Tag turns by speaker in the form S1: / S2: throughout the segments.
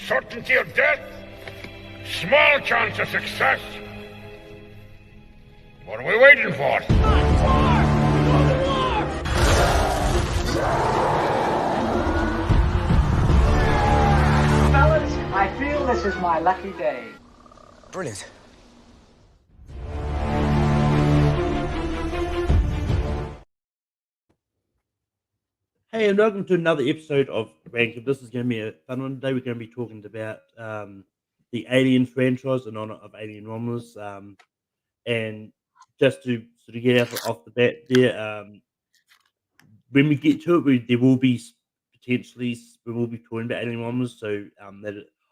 S1: certainty of death, small chance of success. What are we waiting for?
S2: Fellas, I feel this is my lucky day.
S3: Brilliant.
S4: Hey, and welcome to another episode of Rankin. This is going to be a fun one. Today we're going to be talking about the Alien franchise in honor of Alien Romulus. And just to sort of get off the bat there, when we get to it, there will be we will be talking about Alien Romulus. So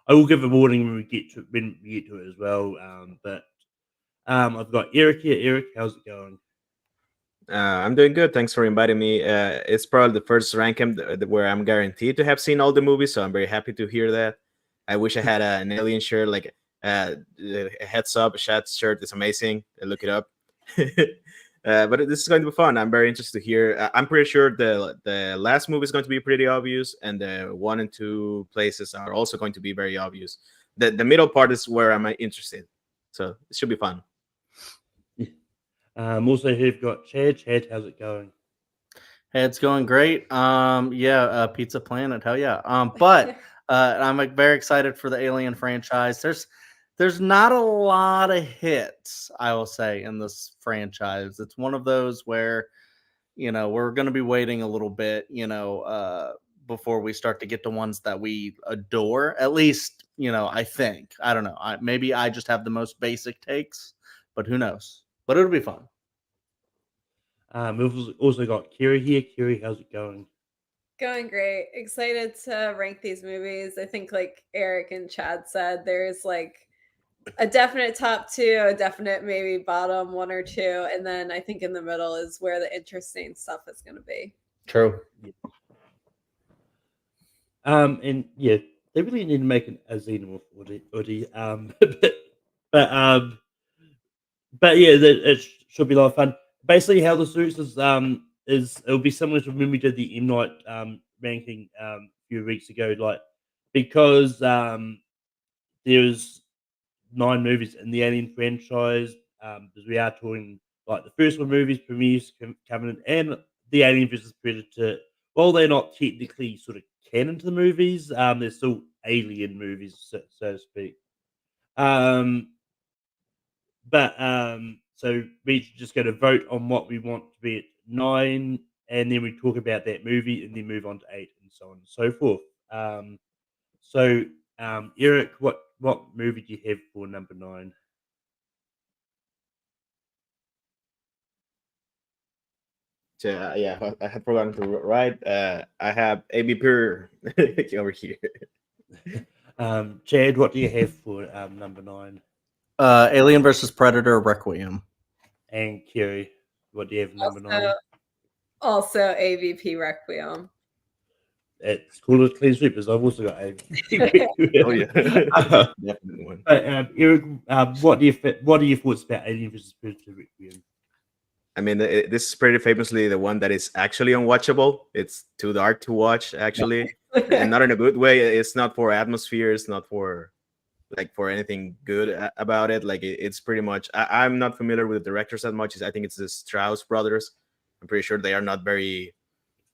S4: I will give a warning when we get to it as well. But I've got Eric here. Eric, how's it going?
S5: I'm doing good. Thanks for inviting me. It's probably the first ranking where I'm guaranteed to have seen all the movies, so I'm very happy to hear that. I wish I had an alien shirt, like a heads up, a chat shirt. It's amazing. Look it up. But this is going to be fun. I'm very interested to hear. I'm pretty sure the last movie is going to be pretty obvious, and the 1 and 2 places are also going to be very obvious. The middle part is where I'm interested, so it should be fun.
S4: Also here we've got Chad. Chad, how's it going?
S6: Hey, it's going great. Pizza Planet, hell yeah. But I'm very excited for the Alien franchise. There's not a lot of hits, I will say, in this franchise. It's one of those where, we're going to be waiting a little bit, before we start to get to ones that we adore. At least, I think. I don't know. Maybe I just have the most basic takes, but who knows? But it'll be fun.
S4: We've also got Kiri here. Kiri, how's it going?
S7: Going great. Excited to rank these movies. I think, like Eric and Chad said, there's like a definite top 2, a definite maybe bottom 1 or 2, and then I think in the middle is where the interesting stuff is going to be.
S6: True.
S4: Yeah. And yeah, they really need to make a xenomorph Woody. But yeah, it should be a lot of fun. Basically, how this works is it'll be similar to when we did the M Night ranking a few weeks ago. Like, because there's 9 movies in the Alien franchise, because we are talking like the first one movies, Prometheus, Covenant, and the Alien vs Predator. While they're not technically sort of canon to the movies, they're still Alien movies, so to speak. So we just going to vote on what we want to be at 9, and then we talk about that movie, and then move on to 8, and so on and so forth. Eric, what movie do you have for number 9?
S5: So, yeah, I had forgotten to write. I have ABP over here.
S4: Chad, what do you have for number 9?
S6: Alien versus Predator Requiem.
S4: And Kiri, what do you have for number 9?
S7: Also AVP Requiem.
S4: It's called a clean sweep, because I've also got AVP.
S5: Oh yeah, definitely one.
S4: Eric, what are your thoughts about Alien vs Predator Requiem?
S5: I mean, this is pretty famously the one that is actually unwatchable. It's too dark to watch, actually, and not in a good way. It's not for atmosphere. It's not for anything good about it. Like, it's pretty much. I'm not familiar with the directors that much. I think it's the Strauss brothers. I'm pretty sure they are not very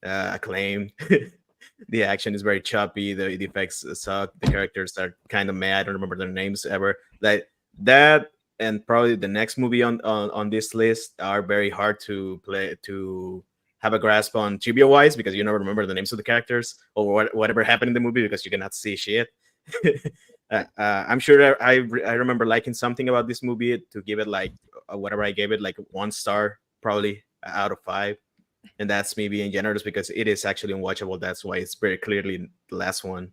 S5: acclaimed. The action is very choppy. The effects suck. The characters are kind of mad. I don't remember their names ever. Like that. And probably the next movie on this list are very hard to have a grasp on trivia wise, because you never remember the names of the characters or whatever happened in the movie, because you cannot see shit. I'm sure I remember liking something about this movie to give it like whatever I gave it, like 1 star probably out of 5, and that's me being generous because it is actually unwatchable. That's why it's very clearly the last one.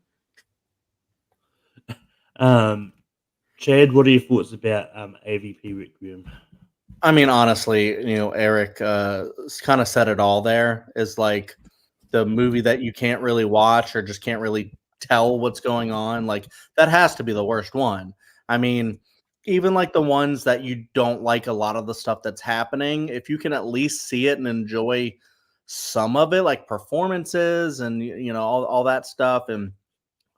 S4: Chad, what are your thoughts about AVP Requiem?
S6: I mean, honestly, Eric kind of said it all there. Is like the movie that you can't really watch or just can't really tell what's going on. Like, that has to be the worst one. I mean, even like the ones that you don't like a lot of the stuff that's happening, if you can at least see it and enjoy some of it, like performances and all that stuff, and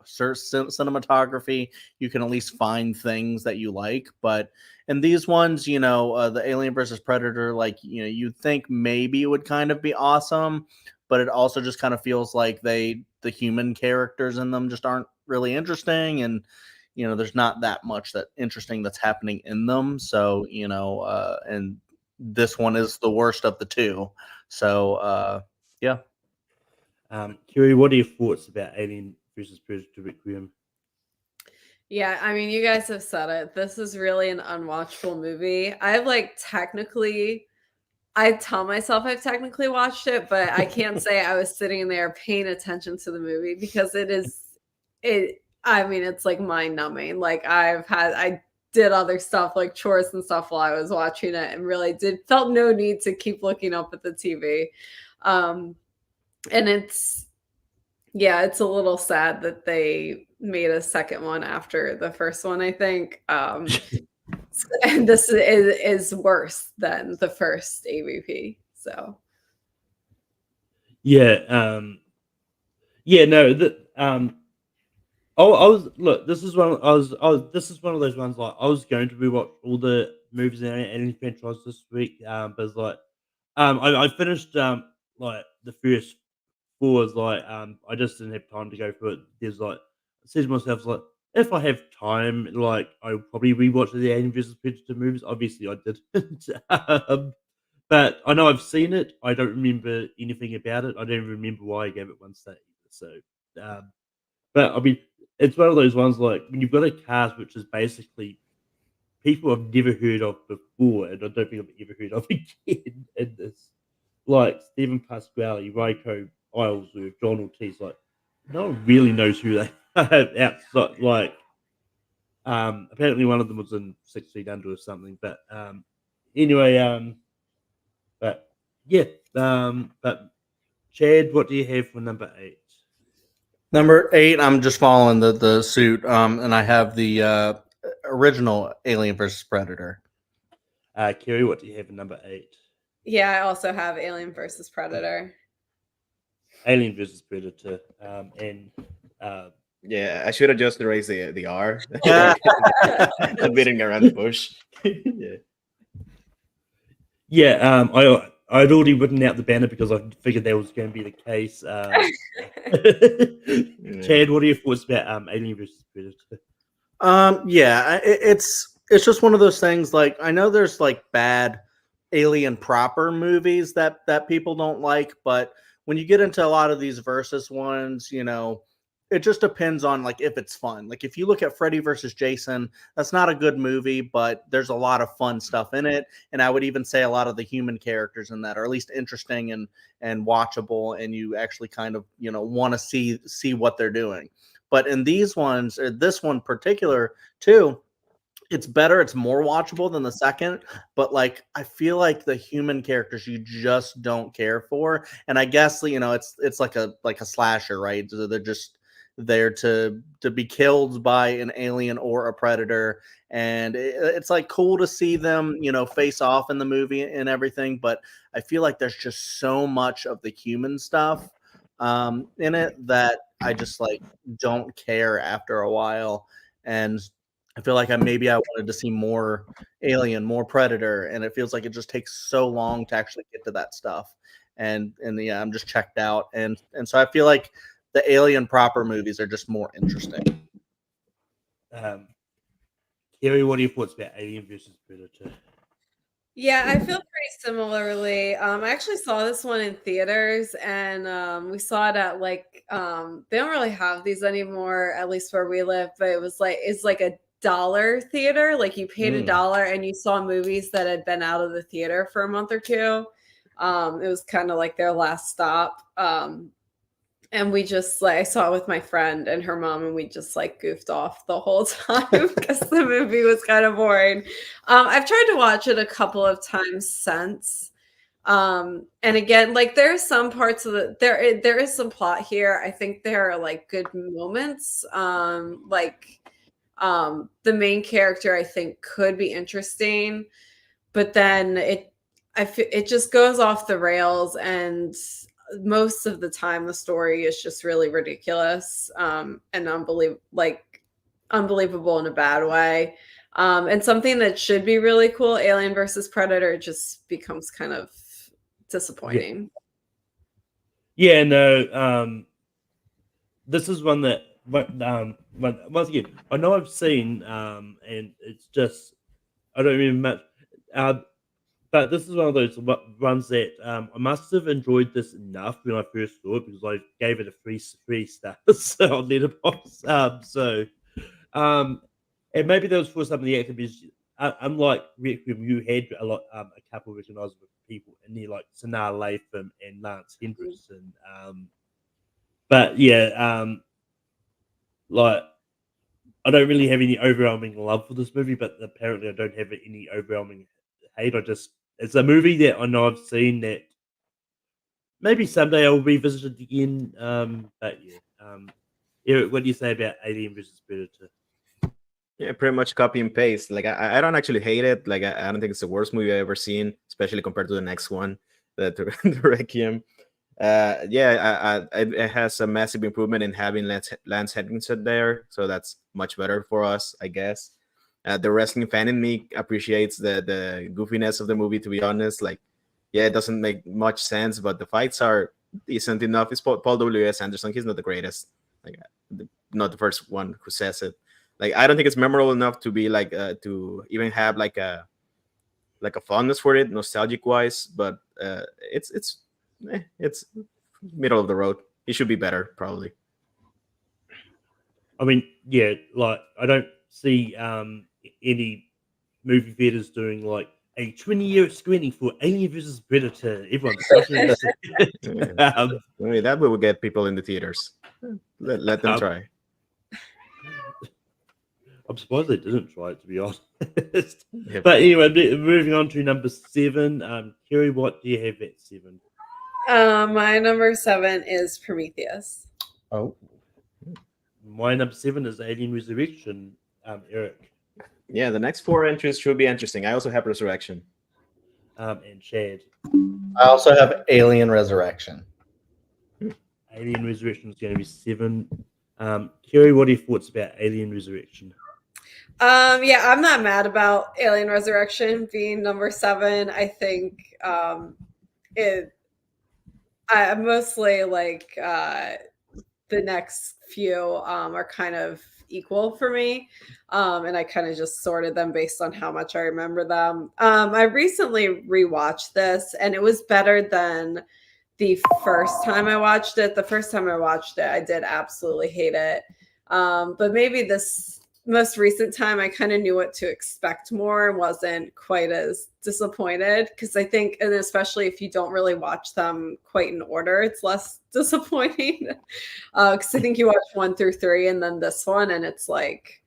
S6: cinematography, you can at least find things that you like. But in these ones, the Alien versus Predator, like, you'd think maybe it would kind of be awesome, but it also just kind of feels like the human characters in them just aren't really interesting. And, there's not that much that interesting that's happening in them. So, and this one is the worst of the two. So, yeah.
S4: Kiri, what are your thoughts about Alien versus Predator Requiem?
S7: Yeah, I mean, you guys have said it. This is really an unwatchable movie. I tell myself I've technically watched it, but I can't say I was sitting there paying attention to the movie because I mean, it's like mind numbing. Like I did other stuff like chores and stuff while I was watching it and really felt no need to keep looking up at the TV. And it's a little sad that they made a second one after the first one, I think. And this is worse than the first AVP. So
S4: Yeah, no, I was look. This is one. This is one of those ones. Like, I was going to rewatch all the movies in Alien franchise this week. But it's like, I finished like the first four. Is like, I just didn't have time to go through it. There's like, I said to myself, like, if I have time, like, I'll probably rewatch the Alien vs Predator movies. Obviously, I didn't. But I know I've seen it. I don't remember anything about it. I don't even remember why I gave it one star either. So, but I mean, it's one of those ones like when you've got a cast which is basically people I've never heard of before, and I don't think I've ever heard of again in this. Like Stephen Pasquale, Rico Islesworth, John Ortiz, like no one really knows who they are outside. Like, apparently one of them was in 6 Feet Under or something. But anyway, but yeah, but Chad, what do you have for number 8?
S6: Number 8, I'm just following the suit, and I have the original Alien versus Predator.
S4: Kerry, what do you have for number 8?
S7: yeah, I also have Alien versus Predator.
S4: Alien versus Predator, and
S5: Yeah, I should have just erased the R.
S6: Yeah.
S5: Not beating around the bush.
S4: yeah, I'd already written out the banner because I figured that was going to be the case. Chad, what are your thoughts about Alien versus Predator?
S6: Yeah, it's just one of those things. Like, I know there's like bad Alien proper movies that people don't like, but when you get into a lot of these versus ones, it just depends on like if it's fun. Like, if you look at Freddy versus Jason, that's not a good movie, but there's a lot of fun stuff in it. And I would even say a lot of the human characters in that are at least interesting and watchable, and you actually kind of want to see what they're doing. But in these ones, or this one particular too, it's better. It's more watchable than the second, but like I feel like the human characters you just don't care for, and I guess it's like a slasher, right? So they're just there to be killed by an alien or a predator, and it's like cool to see them face off in the movie and everything. But I feel like there's just so much of the human stuff in it that I just like don't care after a while, and I feel like I wanted to see more Alien, more Predator, and it feels like it just takes so long to actually get to that stuff. And yeah, I'm just checked out, and so I feel like the Alien proper movies are just more interesting.
S4: Kerry, what are your thoughts about Alien versus Predator?
S7: Yeah, I feel pretty similarly. I actually saw this one in theaters, and we saw it at like they don't really have these anymore, at least where we live. But it's like a dollar theater. Like you paid $1 and you saw movies that had been out of the theater for a month or two. It was kind of like their last stop. And we just I saw it with my friend and her mom, and we just like goofed off the whole time because the movie was kind of boring. I've tried to watch it a couple of times since. And again, like there's some parts of there is some plot here. I think there are like good moments. The main character I think could be interesting, but then it just goes off the rails, and most of the time the story is just really ridiculous and unbelievable in a bad way. And something that should be really cool, Alien versus Predator, just becomes kind of disappointing.
S4: Yeah, no. This is one that, once again, I know I've seen, and it's just I don't remember much. But this is one of those ones that I must have enjoyed this enough when I first saw it because I gave it a three stars on Letterboxd. Um, and maybe that was for some of the actors. Because, unlike Requiem, you had a couple of recognizable people in there, like Sanaa Lathan and Lance Henriksen. But yeah, like I don't really have any overwhelming love for this movie, but apparently I don't have any overwhelming hate. It's a movie that I know I've seen that maybe someday I'll revisit it again. But yeah, Eric, what do you say about Alien versus Predator?
S5: Yeah, pretty much copy and paste. Like I don't actually hate it. Like I don't think it's the worst movie I've ever seen, especially compared to the next one, the Requiem. Yeah, it has a massive improvement in having Lance Henriksen there, so that's much better for us, I guess. The wrestling fan in me appreciates the goofiness of the movie. To be honest, like, yeah, it doesn't make much sense, but the fights are decent enough. It's Paul W.S. Anderson. He's not the greatest, like, not the first one who says it. Like, I don't think it's memorable enough to be like to even have like a fondness for it, nostalgic wise. But it's middle of the road. It should be better, probably.
S4: I mean, yeah, like I don't see any movie theaters doing like a 20-year screening for Alien versus Predator. Everyone's rushing to see it.
S5: Yeah. I mean, that will get people in the theaters. Let them try.
S4: I'm surprised they didn't try it, to be honest.
S5: Yep.
S4: But anyway, moving on to number 7. Kerry, what do you have at 7?
S7: My number 7 is Prometheus.
S6: Oh,
S4: My number 7 is Alien Resurrection. Eric.
S5: Yeah, the next 4 entries should be interesting. I also have Resurrection.
S4: And Chad.
S6: I also have Alien Resurrection.
S4: Alien Resurrection is going to be 7. Kerry, what are your thoughts about Alien Resurrection?
S7: Yeah, I'm not mad about Alien Resurrection being number 7. I think I mostly like the next few are kind of equal for me. And I kind of just sorted them based on how much I remember them. I recently rewatched this and it was better than the first time I watched it. The first time I watched it, I did absolutely hate it. But maybe this most recent time, I kind of knew what to expect more and wasn't quite as disappointed. Because I think, and especially if you don't really watch them quite in order, it's less disappointing. Because I think you watch 1 through 3 and then this one, and it's like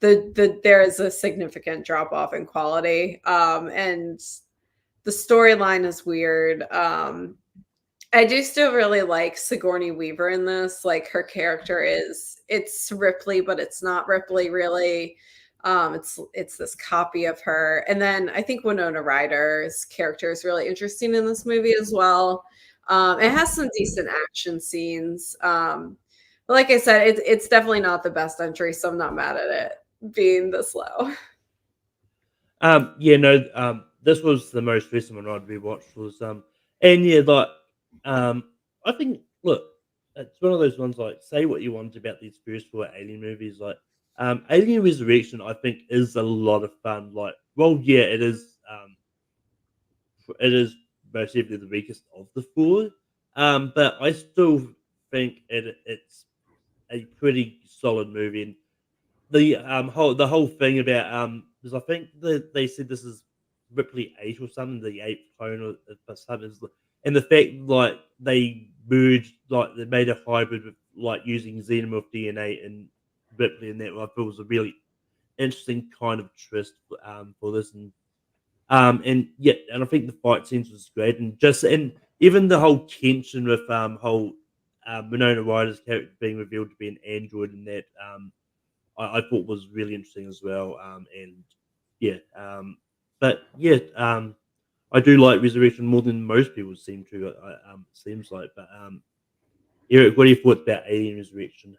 S7: there is a significant drop off in quality. And the storyline is weird. I do still really like Sigourney Weaver in this. Like her character it's Ripley, but it's not Ripley really. It's this copy of her. And then I think Winona Ryder's character is really interesting in this movie as well. It has some decent action scenes. But like I said, it's definitely not the best entry, so I'm not mad at it being this low.
S4: This was the most recent one I'd rewatched was and yeah, like I think look, it's one of those ones like say what you want about these first 4 Alien movies, like Alien Resurrection I think is a lot of fun. Like, well, yeah, it is most definitely the weakest of the 4. But I still think it's a pretty solid movie. And the whole thing about because I think they said this is Ripley 8 or something, the 8th clone or something, and the fact like they merged, like they made a hybrid with like using xenomorph DNA and Ripley, and that I thought was a really interesting kind of twist for this, and yeah, and I think the fight scenes was great, and even the whole tension with whole Winona Ryder's character being revealed to be an android, and that I thought was really interesting as well. And yeah, but yeah, I do like Resurrection more than most people seem to. Seems like, but Eric, what do you thought about Alien Resurrection?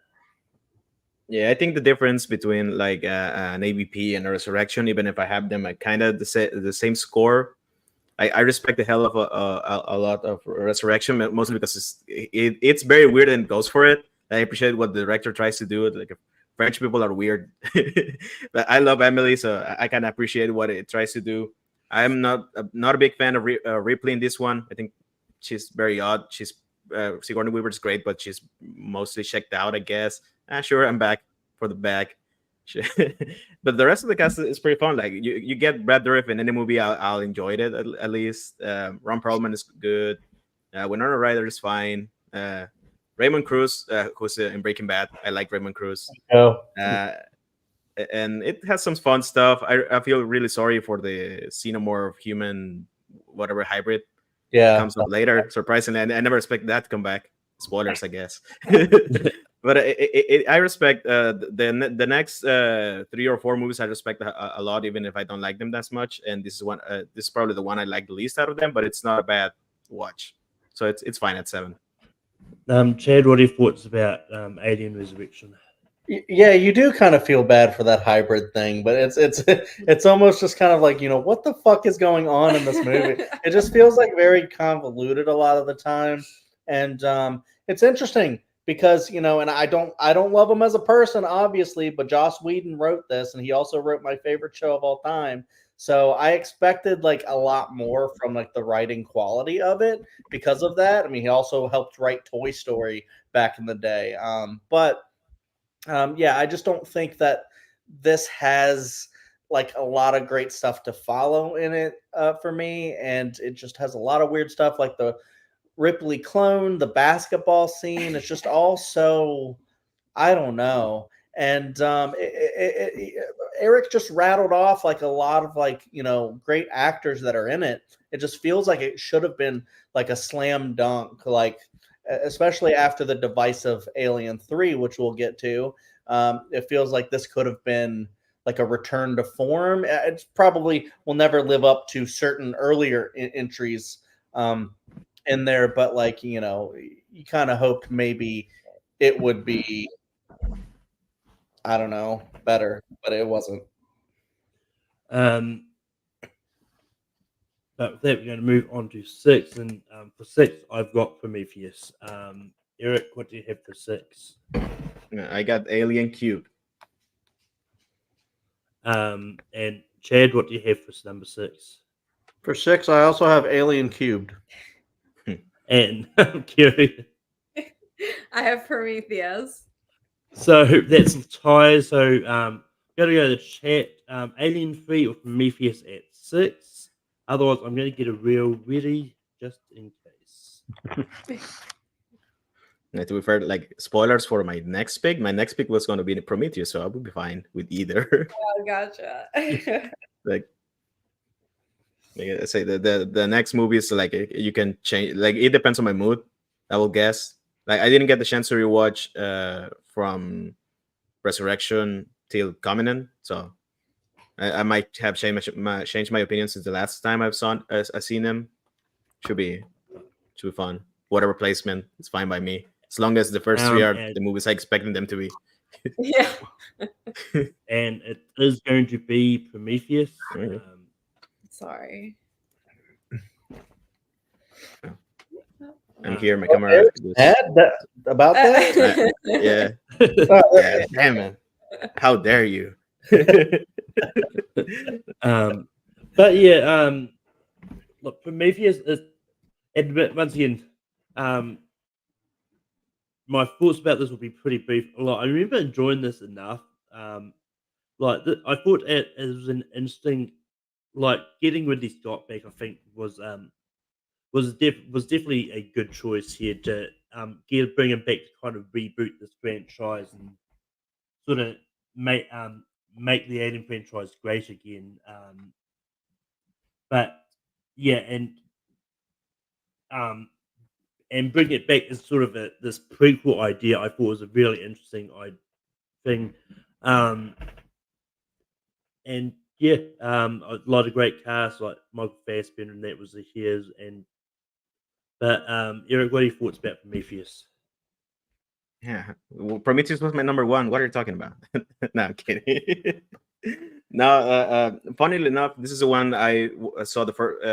S5: Yeah, I think the difference between like an AVP and a Resurrection, even if I have them at kind of the same score, I respect the hell of a lot of Resurrection, mostly because it's very weird and goes for it. I appreciate what the director tries to do. Like French people are weird, but I love Emily, so I kind of appreciate what it tries to do. I'm not a big fan of Ripley in this one. I think she's very odd. Sigourney Weaver is great, but she's mostly checked out, I guess. Sure, I'm back for the back. But the rest of the cast is pretty fun. Like you get Brad Dourif in any movie, I'll enjoy it at least. Ron Perlman is good. Winona Ryder is fine. Raymond Cruz, who's in Breaking Bad, I like Raymond Cruz.
S6: Oh,
S5: And it has some fun stuff. I feel really sorry for the xenomorph human whatever hybrid
S6: yeah.
S5: comes up later. Surprisingly, I never expected that to come back. Spoilers, I guess. But I respect the next 3 or 4 movies. I respect a lot, even if I don't like them that much. And this is one. This is probably the one I like the least out of them. But it's not a bad watch, so it's fine at 7.
S4: Chad, what are your thoughts about Alien Resurrection?
S6: Yeah, you do kind of feel bad for that hybrid thing, but it's almost just kind of like, what the fuck is going on in this movie? It just feels like very convoluted a lot of the time, and it's interesting because and I don't love him as a person, obviously, but Joss Whedon wrote this, and he also wrote my favorite show of all time. So I expected like a lot more from like the writing quality of it because of that. I mean, he also helped write Toy Story back in the day, but. Yeah, I just don't think that this has like a lot of great stuff to follow in it for me, and it just has a lot of weird stuff like the Ripley clone, the basketball scene. It's just all so I don't know. And Eric just rattled off like a lot of like great actors that are in it. It just feels like it should have been like a slam dunk, like especially after the divisive Alien 3, which we'll get to. It feels like this could have been like a return to form. It probably will never live up to certain earlier entries in there, but like, you kind of hoped maybe it would be, I don't know, better, but it wasn't.
S4: But with that, we're going to move on to 6, and for 6, I've got Prometheus. Eric, what do you have for 6?
S5: I got Alien Cube.
S4: And Chad, what do you have for number 6?
S6: For 6, I also have Alien Cubed.
S4: And Kiri.
S7: I have Prometheus.
S4: So that's a tie. So gotta go to the chat. Alien 3 or Prometheus at 6. Otherwise, I'm going to get a real ready just in case.
S5: And to be fair, like spoilers for my next pick. My next pick was going to be the Prometheus, so I would be fine with either.
S7: Oh, gotcha.
S5: like I say, the next movie is like you can change. Like it depends on my mood. I will guess. Like I didn't get the chance to rewatch from Resurrection till Covenant, so I might have changed my opinion since the last time I've seen him. Should be fun. Whatever placement, it's fine by me. As long as the first 3 are the movies I expected them to be.
S7: Yeah.
S4: And it is going to be Prometheus.
S7: Sorry.
S5: I'm here. My camera.
S6: About that?
S5: Yeah. Yeah. Damn it. How dare you?
S4: But yeah, look, Prometheus is, and once again, my thoughts about this will be pretty brief. Like, I remember enjoying this enough. I thought it was an interesting, like getting Ridley Scott back. I think was definitely a good choice here to bring him back to kind of reboot this franchise and sort of make the Alien franchise great again. But yeah, and bring it back as sort of this prequel idea. I thought was a really interesting thing. And Yeah, a lot of great casts like Michael Fassbender, and that was his. But Eric, what are your thoughts about Prometheus?
S5: Yeah, well, Prometheus was my number one. What are you talking about? No, I'm kidding. No, funnily enough, this is the one I saw the first.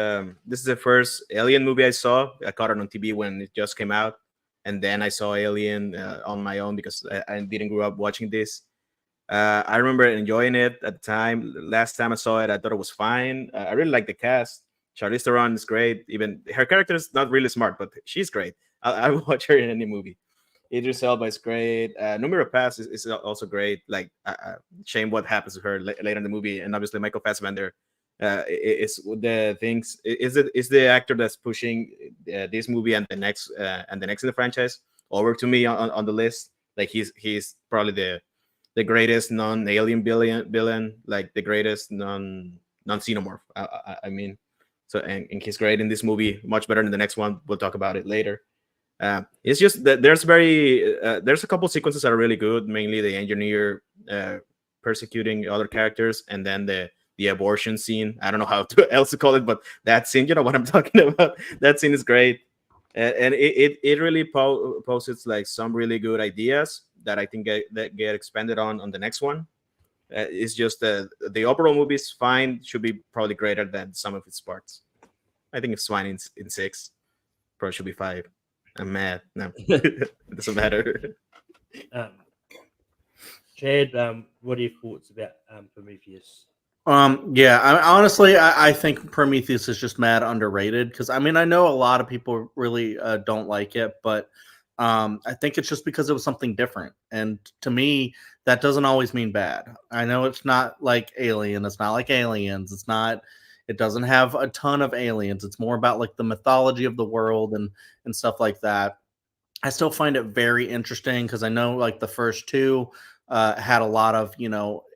S5: This is the first Alien movie I saw. I caught it on TV when it just came out, and then I saw Alien on my own because I didn't grow up watching this. I remember enjoying it at the time. Last time I saw it, I thought it was fine. I really like the cast. Charlize Theron is great. Even her character is not really smart, but she's great. I will watch her in any movie. Idris Elba is great. Numero Pass is also great. Like, shame what happens to her later in the movie, and obviously Michael Fassbender is the things is the actor that's pushing this movie and the next in the franchise over to me on the list. Like he's probably the greatest non-alien villain, like the greatest non-xenomorph. I mean, so and he's great in this movie, much better than the next one. We'll talk about it later. It's just that there's a couple sequences that are really good, mainly the engineer persecuting other characters, and then the abortion scene. I don't know how else to call it, but that scene, you know what I'm talking about. That scene is great, and it really posits like some really good ideas that I think that get expanded on the next one. It's just the overall movie is fine. Should be probably greater than some of its parts. I think it's fine in 6. Probably should be 5. I'm mad. No, it doesn't matter.
S4: Um, Chad, what are your thoughts about Prometheus?
S6: Yeah, honestly, I think Prometheus is just mad underrated because I mean I know a lot of people really don't like it, but I think it's just because it was something different, and to me that doesn't always mean bad. I know it's not like Alien, it's not like Aliens, it's not. It doesn't have a ton of aliens. It's more about like the mythology of the world and stuff like that. I still find it very interesting because I know like the first two had a lot of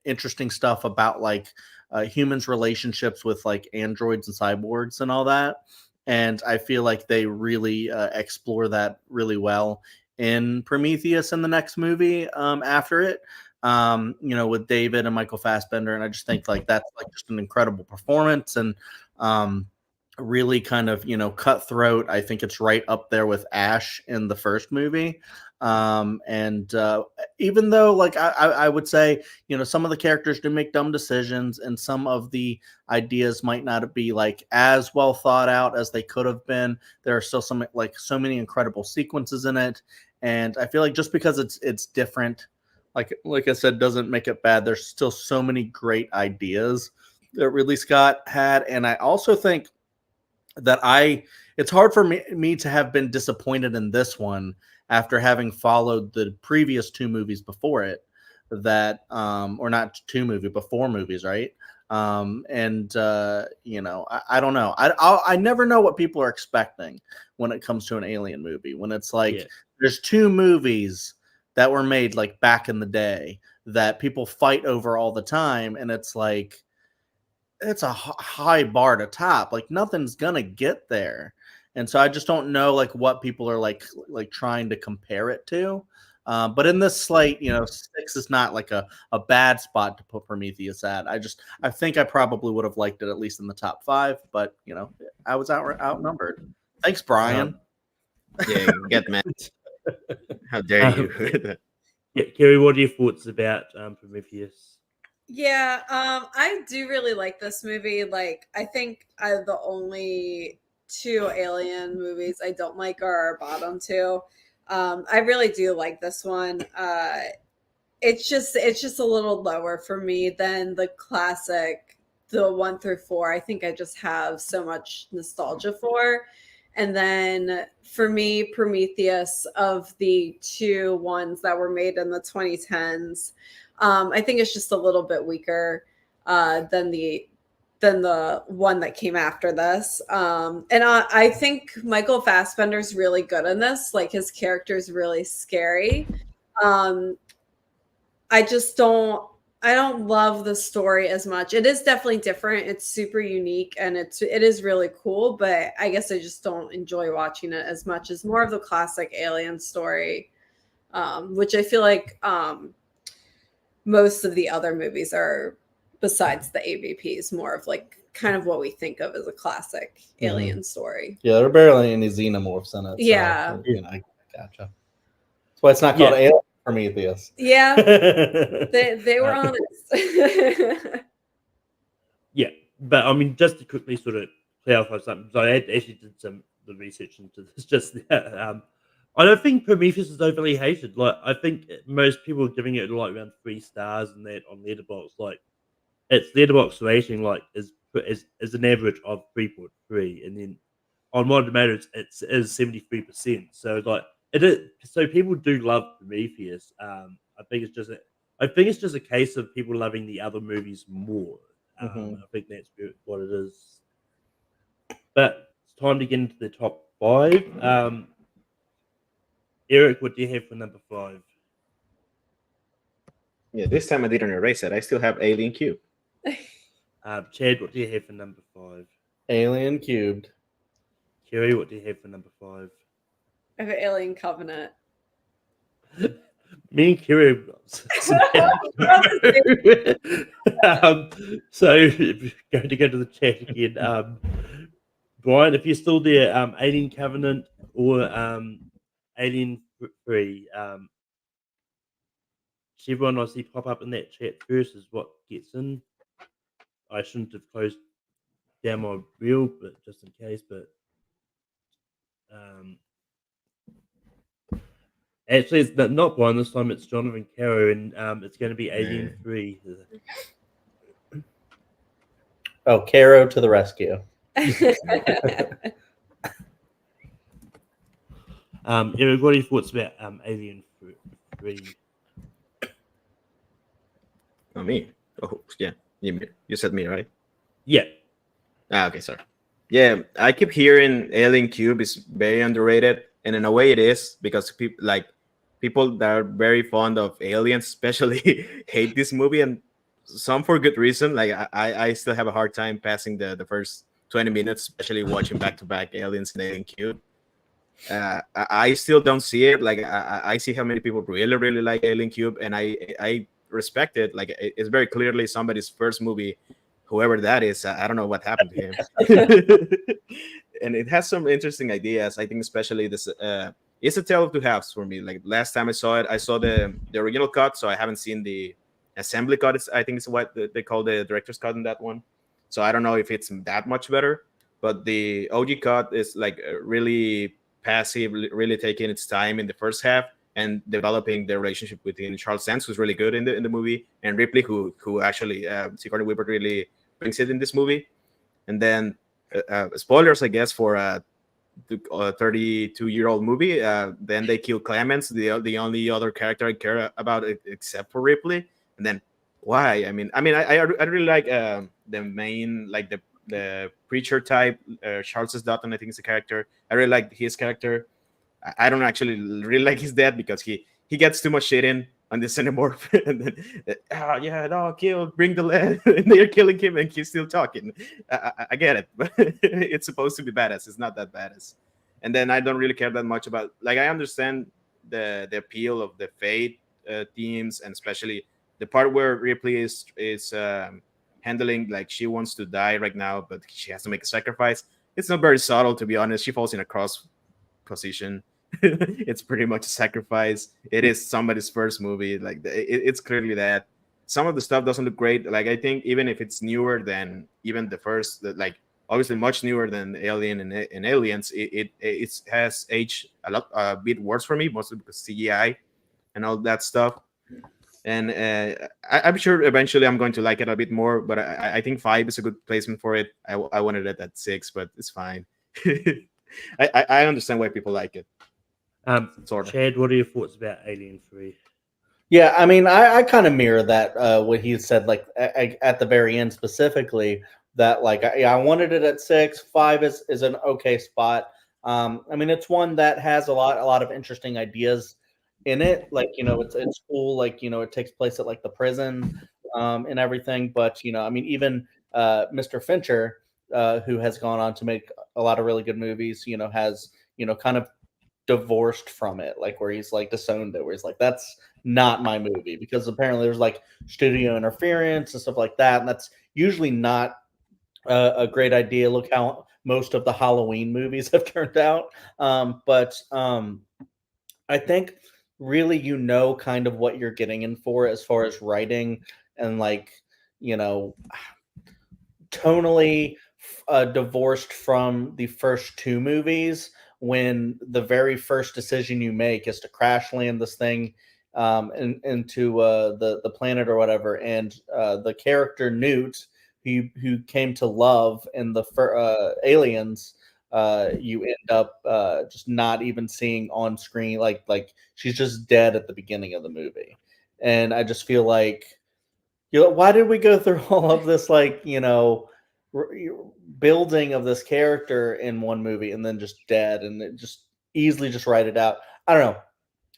S6: interesting stuff about like humans' relationships with like androids and cyborgs and all that. And I feel like they really explore that really well in Prometheus in the next movie after it. With David and Michael Fassbender, and I just think like that's like just an incredible performance and really kind of cutthroat. I think it's right up there with Ash in the first movie. And even though like I would say some of the characters do make dumb decisions and some of the ideas might not be like as well thought out as they could have been, there are still some like so many incredible sequences in it, and I feel like just because it's different, like I said, doesn't make it bad. There's still so many great ideas that Ridley Scott had, and I also think that it's hard for me to have been disappointed in this one after having followed the previous two movies before it, that or not two movies but 4 movies, right? I don't know. I never know what people are expecting when it comes to an Alien movie, when it's like there's 2 movies that were made like back in the day that people fight over all the time, and it's like it's a high bar to top. Like nothing's gonna get there, and so I just don't know like what people are like trying to compare it to. But in this slate, 6 is not like a bad spot to put Prometheus at. I think I probably would have liked it at least in the top 5, but I was outnumbered. Thanks, Brian.
S5: Yeah, get mad. How dare you?
S4: Yeah, Kerry, what are your thoughts about Prometheus?
S7: Yeah, I do really like this movie. Like, I think the only 2 Alien movies I don't like are our bottom 2. I really do like this one. It's just a little lower for me than the classic, the 1 through 4. I think I just have so much nostalgia for. And then for me, Prometheus, of the 2 ones that were made in the 2010s, I think it's just a little bit weaker than the one that came after this. And I think Michael Fassbender's really good in this. Like his character is really scary. I don't love the story as much. It is definitely different. It's super unique and it is really cool, but I guess I just don't enjoy watching it as much as more of the classic Alien story, which I feel like most of the other movies are besides the AVPs, more of like kind of what we think of as a classic alien story.
S6: Yeah, there are barely any xenomorphs in it. So,
S7: Yeah.
S6: I gotcha. That's why it's not called Alien Prometheus.
S7: Yeah, they were honest.
S4: Yeah, but I mean, just to quickly sort of clarify something, so I actually did some the research into this. Just I don't think Prometheus is overly hated. Like, I think most people are giving it like around 3 stars and that on Letterboxd. Like, its Letterboxd rating like is an average of 3.3, and then on Rotten Tomatoes it is 73%. So like it is. So people do love Prometheus. I think it's just a case of people loving the other movies more. I think that's what it is. But it's time to get into the top 5. Eric, what do you have for number 5?
S5: Yeah, this time I didn't erase it. I still have Alien Cube.
S4: Chad, what do you have for number 5?
S6: Alien Cubed.
S4: Kerry, what do you have for number 5?
S7: I have Alien Covenant.
S4: Me and Kerry so going to go to the chat again. Brian, if you're still there, Alien Covenant or Alien 3. Everyone I see pop up in that chat first is what gets in. I shouldn't have closed down my reel, but just in case. But actually, it's not Brian this time. It's Jonathan Caro, and it's going to be Alien 3.
S6: Oh, Caro to the rescue.
S4: Eric, what are your thoughts about Alien 3?
S5: Oh, me? Oh, yeah. You said me, right?
S4: Yeah.
S5: Okay, sorry. Yeah, I keep hearing Alien Cube is very underrated, and in a way it is, because people that are very fond of aliens especially hate this movie, and some for good reason. Like I still have a hard time passing the first 20 minutes, especially watching back-to-back Aliens and Alien Cube. I still don't see it. Like I see how many people really like Alien Cube, and I respect it. Like it's very clearly somebody's first movie, whoever that is. I don't know what happened to him. And it has some interesting ideas. I think especially this it's a tale of two halves for me. Like last time I saw it, I saw the original cut, so I haven't seen the assembly cut. I think it's what they call the director's cut in that one. So I don't know if it's that much better, but the OG cut is like really passive, really taking its time in the first half and developing the relationship between Charles Dance, who's really good in the movie, and Ripley, who actually Sigourney Weaver really brings it in this movie. And then spoilers, I guess, for a 32-year-old movie. Then they kill Clemens, the only other character I care about except for Ripley. And then why? I really like the main, like the preacher type, Charles Dutton. I think is a character. I really like his character. I don't actually really like his dad because he gets too much shit in on the Xenomorph. And then, kill, bring the lead. And they're killing him and he's still talking. I get it, but it's supposed to be badass. It's not that badass. And then I don't really care that much about, like, I understand the appeal of the Fate themes, and especially the part where Ripley is handling, like, she wants to die right now, but she has to make a sacrifice. It's not very subtle, to be honest. She falls in a cross position. It's pretty much a sacrifice. It is somebody's first movie. Like it's clearly that. Some of the stuff doesn't look great. Like I think even if it's newer than even the first, like obviously much newer than Alien and Aliens, it has aged a bit worse for me, mostly because CGI and all that stuff. And I'm sure eventually I'm going to like it a bit more. But I think 5 is a good placement for it. I wanted it at 6, but it's fine. I understand why people like it. Sort of.
S4: Chad, what are your thoughts about Alien 3?
S6: Yeah, I mean, I kind of mirror that what he said, like at the very end specifically, that like I wanted it at 6. 5 is an okay spot. I mean, it's one that has a lot of interesting ideas in it. Like, you know, it's cool. Like, you know, it takes place at like the prison and everything. But, you know, I mean, even Mr. Fincher, who has gone on to make a lot of really good movies, you know, has, you know, kind of divorced from it, like where he's like disowned it, where he's like, that's not my movie, because apparently there's like studio interference and stuff like that, and that's usually not a great idea. Look how most of the Halloween movies have turned out. But I think really kind of what you're getting in for as far as writing and like, you know, tonally divorced from the first two movies, when the very first decision you make is to crash land this thing into the planet or whatever, and the character Newt, who came to love in the Aliens, you end up just not even seeing on screen, like she's just dead at the beginning of the movie, and I just feel like, why did we go through all of this, like, building of this character in one movie and then just dead, and it just easily just write it out. I don't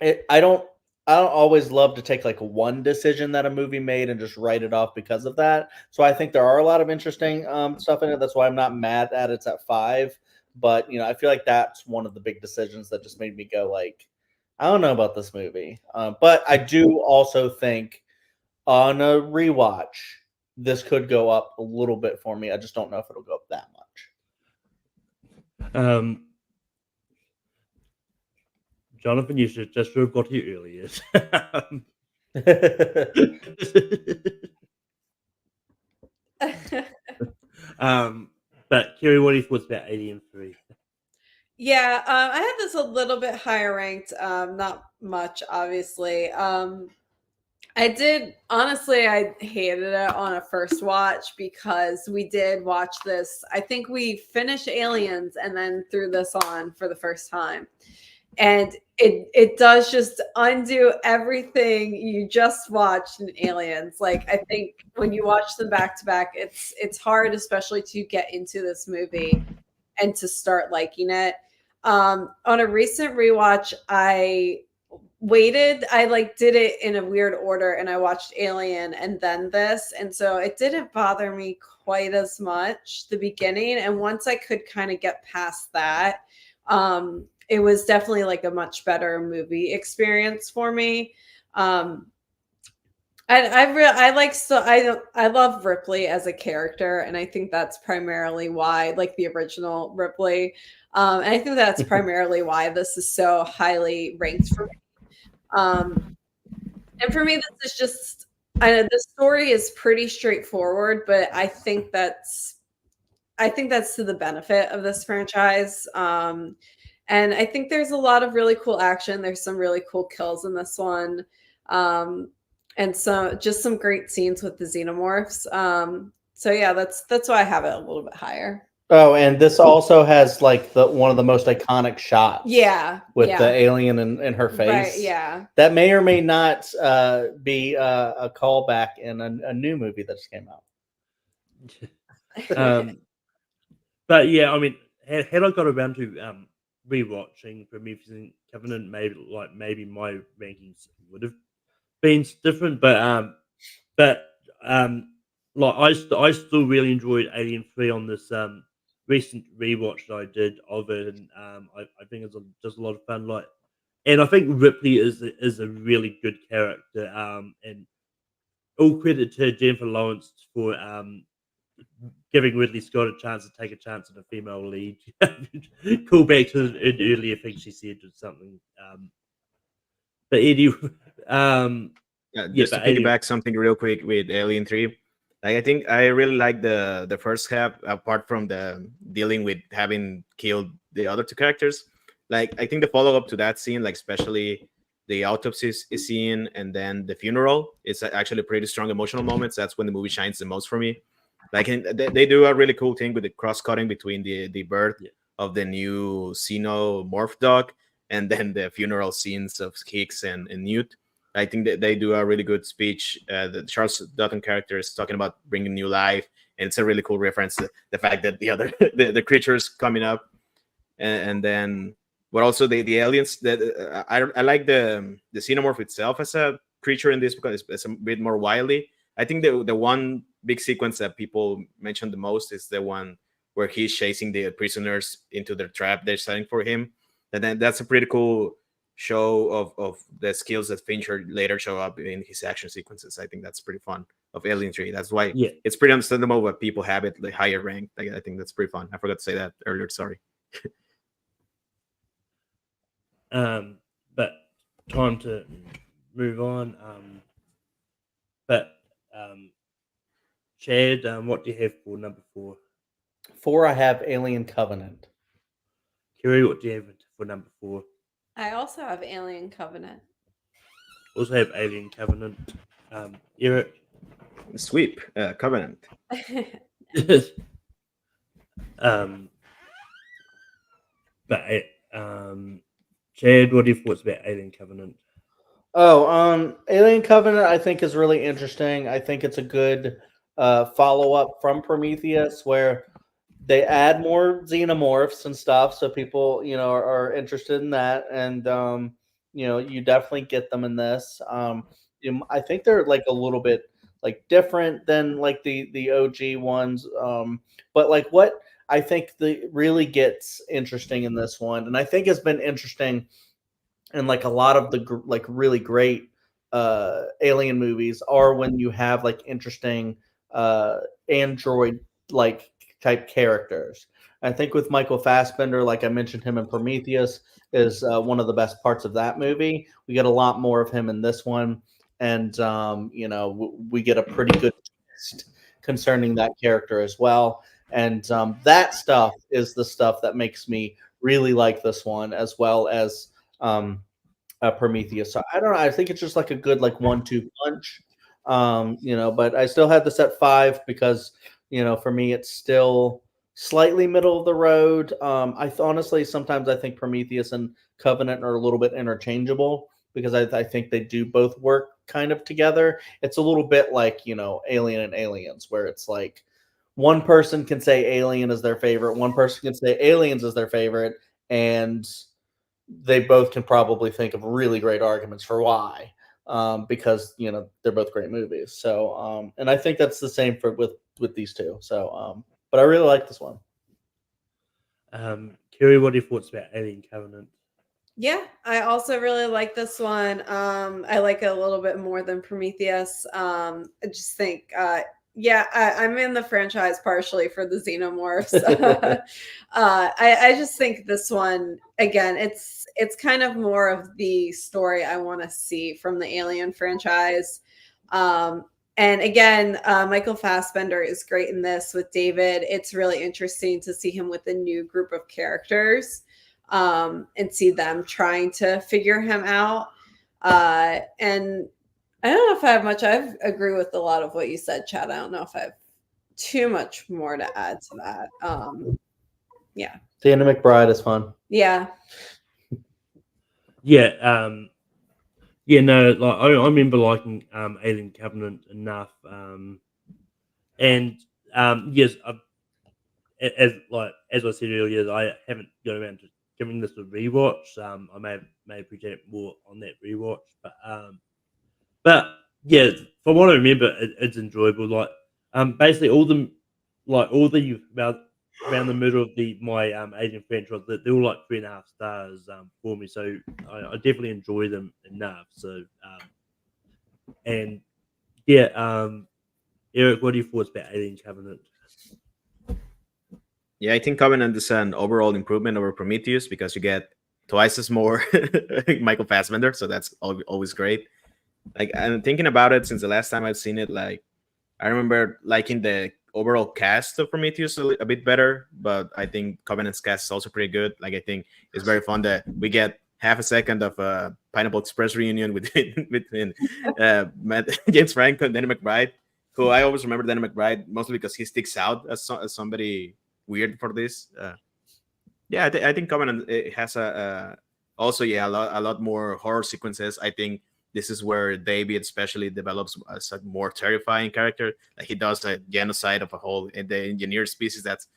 S6: know. I don't always love to take like one decision that a movie made and just write it off because of that. So I think there are a lot of interesting stuff in it. That's why I'm not mad at it's at 5. But I feel like that's one of the big decisions that just made me go like, I don't know about this movie. But I do also think on a rewatch, this could go up a little bit for me. I just don't know if it'll go up that much.
S4: Jonathan, you should just have got here earlier. But Kerry, what do you thought about Alien 3?
S7: Yeah, I had this a little bit higher ranked, not much, obviously. I hated it on a first watch because we did watch this. I think we finished Aliens and then threw this on for the first time. And it does just undo everything you just watched in Aliens. Like, I think when you watch them back to back, it's hard, especially to get into this movie and to start liking it. On a recent rewatch, I waited. I did it in a weird order, and I watched Alien and then this, and so it didn't bother me quite as much the beginning. And once I could kind of get past that, it was definitely like a much better movie experience for me. I love Ripley as a character, and I think that's primarily why, like the original Ripley, and I think that's primarily why this is so highly ranked for me. And for me, this is just, I know the story is pretty straightforward, but I think that's to the benefit of this franchise. And I think there's a lot of really cool action. There's some really cool kills in this one. And so just some great scenes with the xenomorphs. So yeah, that's why I have it a little bit higher.
S6: Oh, and this also has like one of the most iconic shots.
S7: Yeah.
S6: With the alien in her face.
S7: Right, yeah.
S6: That may or may not be a callback in a new movie that just came
S4: out. But yeah, I mean, had I got around to rewatching Prometheus Covenant, maybe my rankings would have been different. But like I still really enjoyed Alien 3 on this recent rewatch that I did of it, and I think it's just a lot of fun. And I think Ripley is a really good character. And all credit to Jennifer Lawrence for giving Ridley Scott a chance to take a chance at a female lead. Call back to an earlier thing she said or something. But Eddie,
S5: just to piggyback something real quick with Alien 3. I think I really like the first half, apart from the dealing with having killed the other two characters. I think the follow-up to that scene, especially the autopsy scene and then the funeral, it's actually pretty strong emotional moments. That's when the movie shines the most for me. They do a really cool thing with the cross-cutting between the birth of the new xenomorph dog and then the funeral scenes of Hicks and Newt. I think that they do a really good speech. The Charles Dutton character is talking about bringing new life, and it's a really cool reference to the fact that the other the creatures coming up, and then but also the aliens. That I like the xenomorph itself as a creature in this because it's a bit more wily. I think the one big sequence that people mention the most is the one where he's chasing the prisoners into their trap they're setting for him. And then that's a pretty cool show of the skills that Fincher later show up in his action sequences. I think that's pretty fun of Alien 3. That's why
S4: Yeah.
S5: it's pretty understandable why people have it like higher ranked. I think that's pretty fun. I forgot to say that earlier. Sorry.
S4: But time to move on. But Chad, what do you have for number 4?
S6: 4, I have Alien Covenant.
S4: Kerry, what do you have for number 4?
S7: I also have Alien Covenant.
S4: Also have Alien Covenant. Eric.
S5: Sweep Covenant.
S4: But Chad, what are your thoughts about Alien Covenant?
S6: Alien Covenant, I think, is really interesting. I think it's a good follow up from Prometheus, where they add more xenomorphs and stuff, so people, are interested in that, and you definitely get them in this. I think they're like a little bit like different than like the OG ones, but like what I think the really gets interesting in this one, and I think has been interesting in like a lot of the like really great alien movies, are when you have like interesting android like type characters. I think with Michael Fassbender, like I mentioned him in Prometheus, is one of the best parts of that movie. We get a lot more of him in this one, and we get a pretty good twist concerning that character as well. And that stuff is the stuff that makes me really like this one, as well as Prometheus. So I don't know. I think it's just like a good like 1-2 punch. But I still had this at 5 because for me it's still slightly middle of the road. Honestly sometimes I think Prometheus and Covenant are a little bit interchangeable because I think they do both work kind of together. It's a little bit like Alien and Aliens, where it's like one person can say Alien is their favorite, one person can say Aliens is their favorite, and they both can probably think of really great arguments for why, because they're both great movies. So and I think that's the same with these two. So but I really like this one.
S4: Kerry, what are your thoughts about Alien Covenant?
S7: Yeah, I also really like this one. I like it a little bit more than Prometheus. I just think I'm in the franchise partially for the xenomorphs. I just think this one, again, it's kind of more of the story I want to see from the Alien franchise. And again, Michael Fassbender is great in this with David. It's really interesting to see him with a new group of characters and see them trying to figure him out. And I don't know if I have much. I agree with a lot of what you said, Chad. I don't know if I have too much more to add to that. Yeah.
S6: Danny McBride is fun.
S7: Yeah.
S4: Yeah. No, like I remember liking Alien Covenant enough. Yes, as I said earlier, I haven't got around to giving this a rewatch. I may appreciate it more on that rewatch, but yeah, from what I remember, it's enjoyable. Like basically all the about around the middle of my Alien franchise, they're all like 3.5 stars for me. So I definitely enjoy them enough. So and yeah, Eric, what are your thoughts about Alien Covenant?
S5: Yeah, I think Covenant is an overall improvement over Prometheus because you get twice as more Michael Fassbender, so that's always great. Like, I'm thinking about it since the last time I've seen it. Like, I remember liking the overall cast of Prometheus a bit better, but I think Covenant's cast is also pretty good. Like, I think it's very fun that we get half a second of a Pineapple Express reunion between James Franco and Danny McBride, who I always remember Danny McBride mostly because he sticks out as somebody weird for this. Yeah, I think Covenant it has also a lot more horror sequences. I think this is where David especially develops as a more terrifying character. Like he does a genocide of a whole the engineered species that's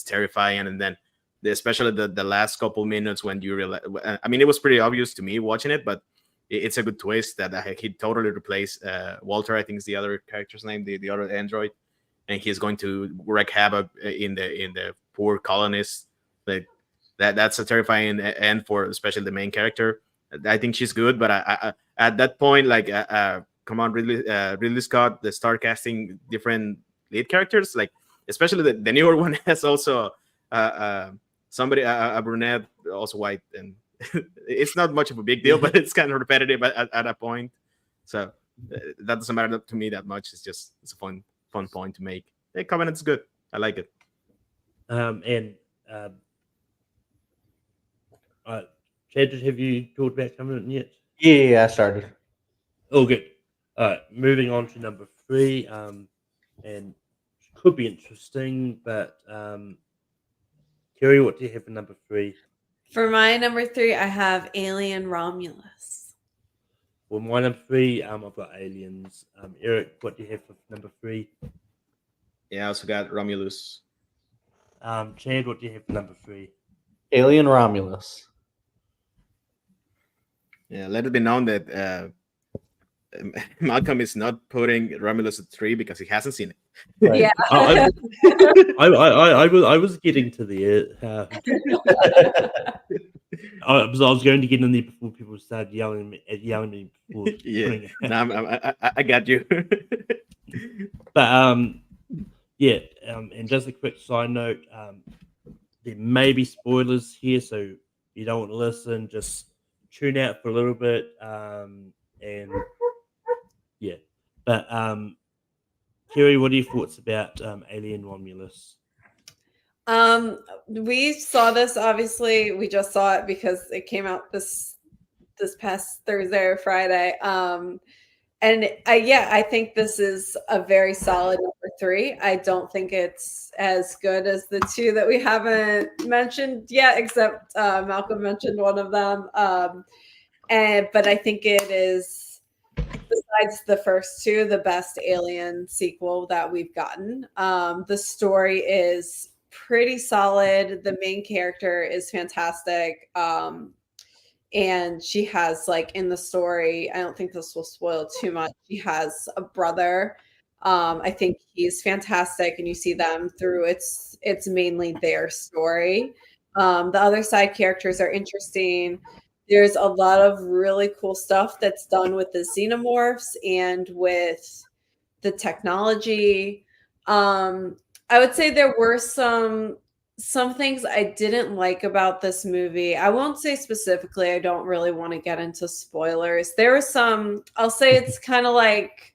S5: terrifying, and then especially the last couple minutes when you realize. I mean, it was pretty obvious to me watching it, but it's a good twist that he totally replaced Walter. I think is the other character's name, the other android, and he's going to wreak havoc in the poor colonists. Like that's a terrifying end for especially the main character. I think she's good, but I at that point, like, come on, Ridley Scott, they start casting different lead characters, like especially the newer one has also somebody a brunette, also white, and it's not much of a big deal, but it's kind of repetitive at a point. So that doesn't matter to me that much. It's a fun point to make. Hey, Covenant's good. I like it.
S4: And Chad, have you talked about Covenant yet?
S6: Yeah, I started.
S4: Oh, good. All right, moving on to number 3. And could be interesting, but Kerry, what do you have for number 3?
S7: For my number 3, I have Alien Romulus.
S4: Well, my number 3, I've got Aliens. Eric, what do you have for number 3?
S5: Yeah, I also got Romulus.
S4: Chad, what do you have for number 3?
S6: Alien Romulus.
S5: Yeah, let it be known that Malcolm is not putting Romulus at 3 because he hasn't seen it.
S6: Right.
S7: Yeah.
S4: I was getting to the I was going to get in there before people started yelling at me before.
S5: Yeah, I got you.
S4: But yeah, and just a quick side note, there may be spoilers here, so if you don't want to listen, just tune out for a little bit. And yeah, but Kerry, what are your thoughts about Alien Romulus?
S7: We saw this, obviously. We just saw it because it came out this past Thursday or Friday. And I think this is a very solid number 3. I don't think it's as good as the 2 that we haven't mentioned yet, except Malcolm mentioned one of them. But I think it is, besides the first 2, the best Alien sequel that we've gotten. The story is pretty solid. The main character is fantastic. And she has, like, in the story, I don't think this will spoil too much, she has a brother. I think he's fantastic, and you see them through it's mainly their story. The other side characters are interesting. There's a lot of really cool stuff that's done with the xenomorphs and with the technology. I would say there were some things I didn't like about this movie. I won't say specifically. I don't really want to get into spoilers. There were some, I'll say it's kind of like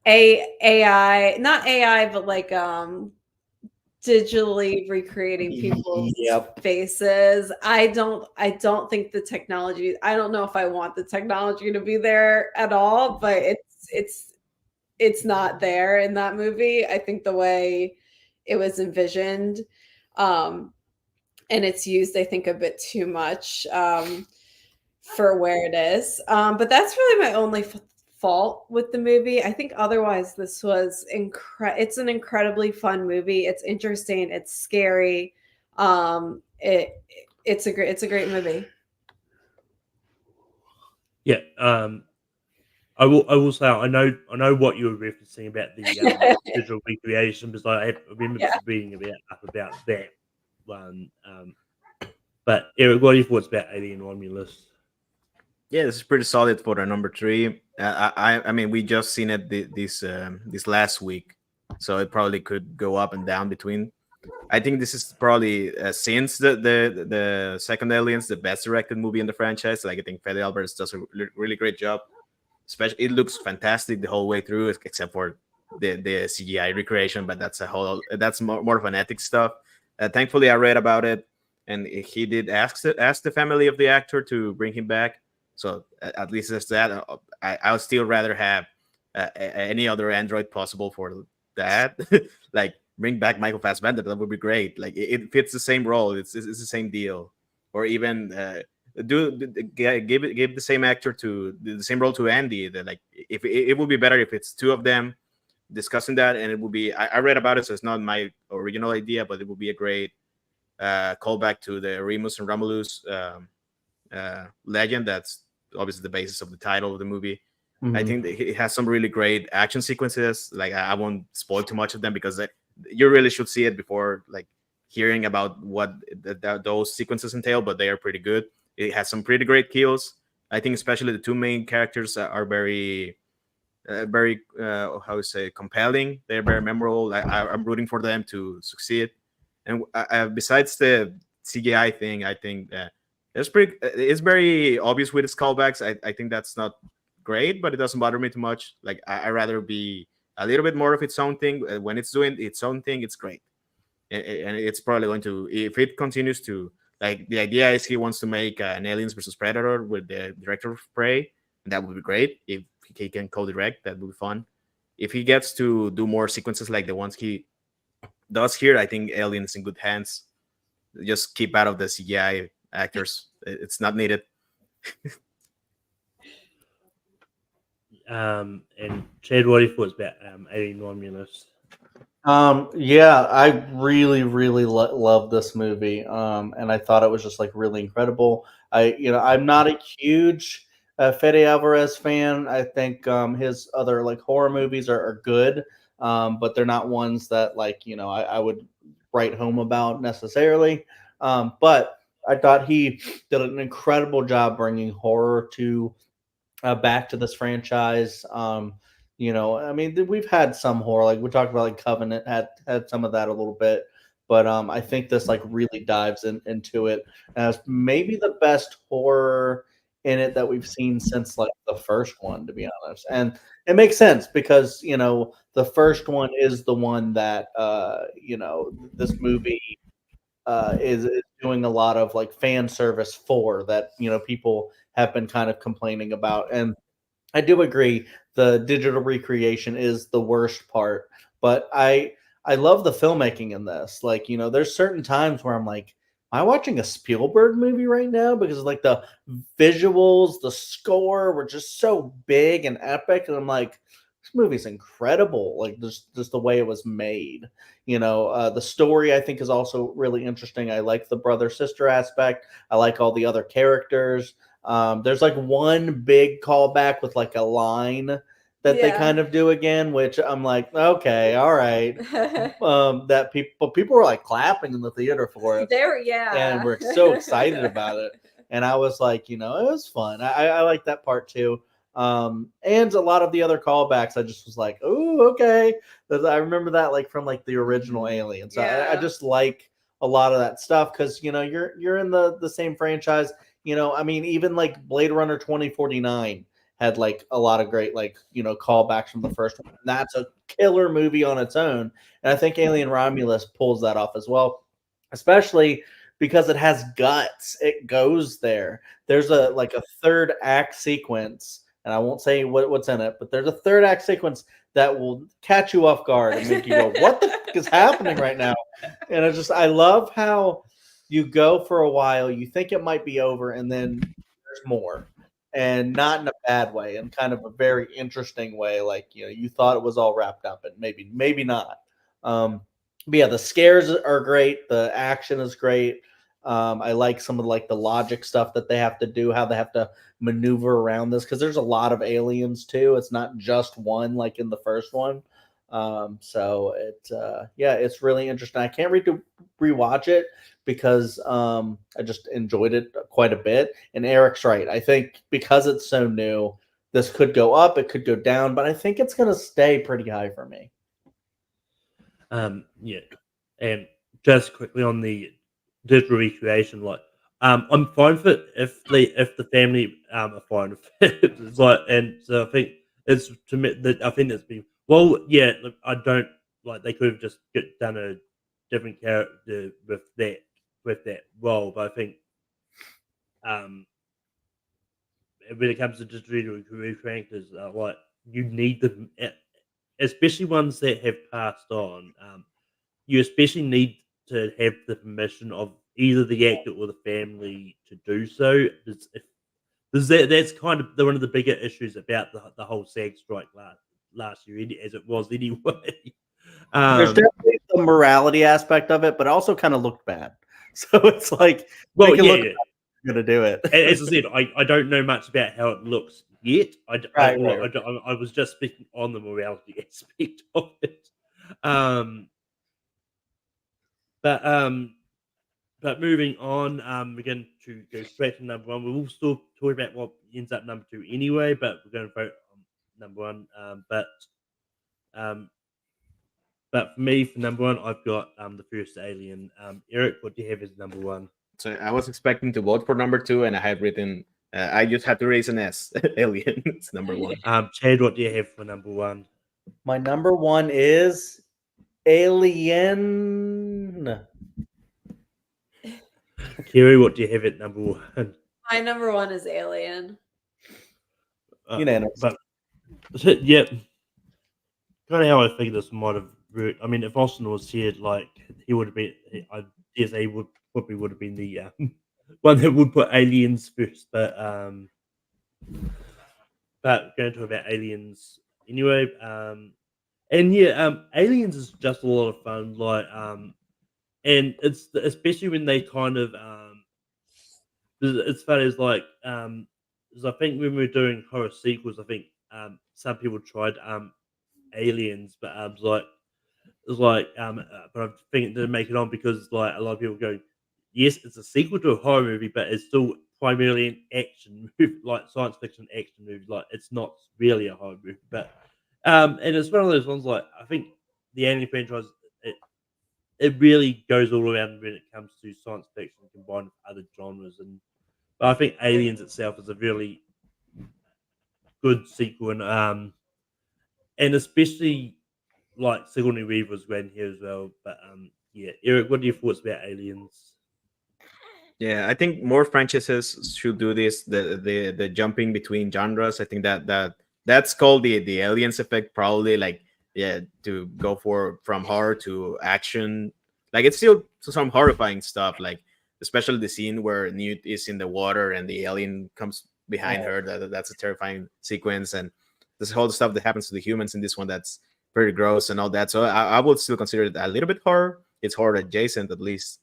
S7: AI, not AI, but like digitally recreating people's faces. I don't think the technology, I don't know if I want the technology to be there at all, but it's not there in that movie. I think the way it was envisioned, and it's used, I think, a bit too much for where it is. But that's really my only fault with the movie. I think otherwise this was it's an incredibly fun movie. It's interesting. It's scary. It's a great movie.
S4: Yeah. I will say I know what you were referencing about the digital recreation, because I remember reading about that one. But Eric, what are your thoughts about Alien Romulus?
S5: Yeah, this is pretty solid for the number 3. I mean, we just seen it this last week, so it probably could go up and down between. I think this is probably since the second Aliens, the best directed movie in the franchise. Like, I think Fede Alvarez does a really great job. Especially, it looks fantastic the whole way through, except for the CGI recreation. But that's more of an ethics stuff. Thankfully, I read about it, and he did ask the family of the actor to bring him back. So at least there's that. I would still rather have any other android possible for that. Like, bring back Michael Fassbender. That would be great. Like, it fits the same role. It's the same deal. Or even give the same actor to the same role to Andy. That, like, if it would be better if it's 2 of them discussing that, and it would be. I read about it, so it's not my original idea, but it would be a great callback to the Remus and Romulus legend. That's obviously the basis of the title of the movie. Mm-hmm. I think it has some really great action sequences. Like, I won't spoil too much of them because you really should see it before, like, hearing about what those sequences entail, but they are pretty good. It has some pretty great kills. I think especially the two main characters are very how to say, compelling. They're very memorable. I'm rooting for them to succeed. And besides the CGI thing, I think it's very obvious with its callbacks. I think that's not great, but it doesn't bother me too much. Like I rather be a little bit more of its own thing. When it's doing its own thing, it's great. And it's probably going to, if it continues to, like, the idea is he wants to make an Aliens versus Predator with the director of Prey, and that would be great. If he can co-direct, that would be fun. If he gets to do more sequences like the ones he does here, I think Aliens in good hands. Just keep out of the CGI actors. It's not needed.
S4: And Chad, what are your thoughts about Alien Romulus?
S6: Yeah, I really, really love this movie. And I thought it was just like really incredible. I'm not a huge Fede Alvarez fan. I think his other like horror movies are good, but they're not ones that like I would write home about necessarily. But I thought he did an incredible job bringing horror to back to this franchise. I mean, we've had some horror, like we talked about, like Covenant had some of that a little bit, but I think this like really dives into it as maybe the best horror in it that we've seen since like the first one, to be honest. And it makes sense because the first one is the one that this movie is doing a lot of like fan service for that people have been kind of complaining about. And I do agree the digital recreation is the worst part, but I love the filmmaking in this. Like, there's certain times where I'm like, am I watching a Spielberg movie right now? Because like the visuals, the score were just so big and epic, and I'm like, this movie's incredible. Like just the way it was made. The story I think is also really interesting. I like the brother sister aspect. I like all the other characters. There's like one big callback with like a line that they kind of do again, which I'm like, okay, all right. That people were like clapping in the theater for it. And we're so excited about it. And I was like, it was fun. I like that part too. And a lot of the other callbacks, I just was like, oh, okay. I remember that like from like the original Aliens. I just like a lot of that stuff because you're in the same franchise. I mean, even like Blade Runner 2049 had like a lot of great like callbacks from the first one. And that's a killer movie on its own, and I think Alien Romulus pulls that off as well, especially because it has guts. It goes there. There's a third act sequence, and I won't say what's in it, but there's a third act sequence that will catch you off guard and make you go, "What the fuck is happening right now?" And I love how you go for a while, you think it might be over, and then there's more, and not in a bad way, in kind of a very interesting way. Like you thought it was all wrapped up, and maybe not. But yeah, the scares are great. The action is great. I like some of like the logic stuff that they have to do, how they have to maneuver around this, because there's a lot of aliens too. It's not just one like in the first one. So it's really interesting. I can't rewatch it because I just enjoyed it quite a bit. And Eric's right. I think because it's so new, this could go up, it could go down, but I think it's going to stay pretty high for me.
S4: Yeah, and just quickly on the digital recreation, like I'm fine for it if the family are fine with it. It's like, and so I think it's to me that I think it's been well. Yeah, look, I don't like they could have just done a different character with that role, but I think when it comes to digital recreators, like you need them, especially ones that have passed on. You especially need to have the permission of either the actor or the family to do so. That's kind of one of the bigger issues about the whole SAG strike last year, as it was anyway.
S6: There's definitely the morality aspect of it, but also kind of looked bad. So it's like,
S4: well,
S6: yeah,
S4: yeah.
S6: Gonna do it.
S4: As I said, I don't know much about how it looks yet. I was just speaking on the morality aspect of it. But moving on, we're going to go straight to number one. We will still talk about what ends up number two anyway, but we're going to vote on number one. Um, but for me, for number one, I've got the first Alien. Eric, what do you have as number one?
S5: So I was expecting to vote for number two, and I had written. I just had to raise an S. Alien. It's number one.
S4: Chad, what do you have for number one?
S6: My number one is Alien.
S4: Kerry, what do you have at number one?
S7: My number one is Alien.
S6: Unanimous.
S4: But yeah, kind of how I think this might have worked. I mean, if Austin was here, like he would have been. I guess he would probably would have been the one that would put Aliens first. But going to about Aliens anyway. And yeah, Aliens is just a lot of fun. Like and it's especially when they kind of it's funny. It's like because I think when we were doing horror sequels, I think some people tried Aliens, but but I think it didn't make it on because like a lot of people go, yes, it's a sequel to a horror movie, but it's still primarily an action movie, like science fiction action movie. Like it's not really a horror movie, but and it's one of those ones. Like I think the Alien franchise, it really goes all around when it comes to science fiction combined with other genres, but I think Aliens itself is a really good sequel, and especially like Sigourney Weaver was great here as well. But yeah, Eric, what are your thoughts about Aliens?
S5: Yeah, I think more franchises should do this. The jumping between genres. I think that's called the Aliens effect. Probably like to go from horror to action. Like it's still some horrifying stuff. Like especially the scene where Newt is in the water and the alien comes behind her. That's a terrifying sequence, and this whole stuff that happens to the humans in this one that's pretty gross and all that. So I would still consider it a little bit horror. It's horror adjacent at least.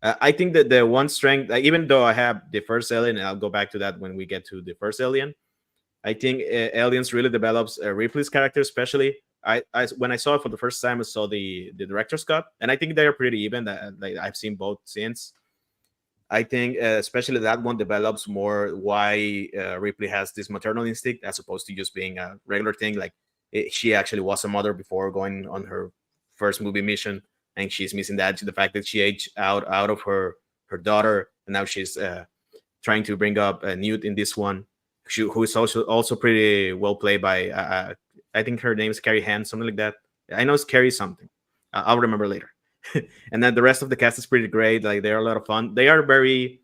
S5: I think that the one strength, even though I have the first Alien, and I'll go back to that when we get to the first Alien, I think Aliens really develops Ripley's character, especially. When I saw it for the first time, I saw the director's cut, and I think they are pretty even. Like I've seen both since. I think especially that one develops more why Ripley has this maternal instinct as opposed to just being a regular thing. Like she actually was a mother before going on her first movie mission, and she's missing that the fact that she aged out of her daughter, and now she's trying to bring up Newt in this one, who is also pretty well played by I think her name is Carrie Hand, something like that. I know it's Carrie something. I'll remember later. And then the rest of the cast is pretty great. Like they're a lot of fun. They are very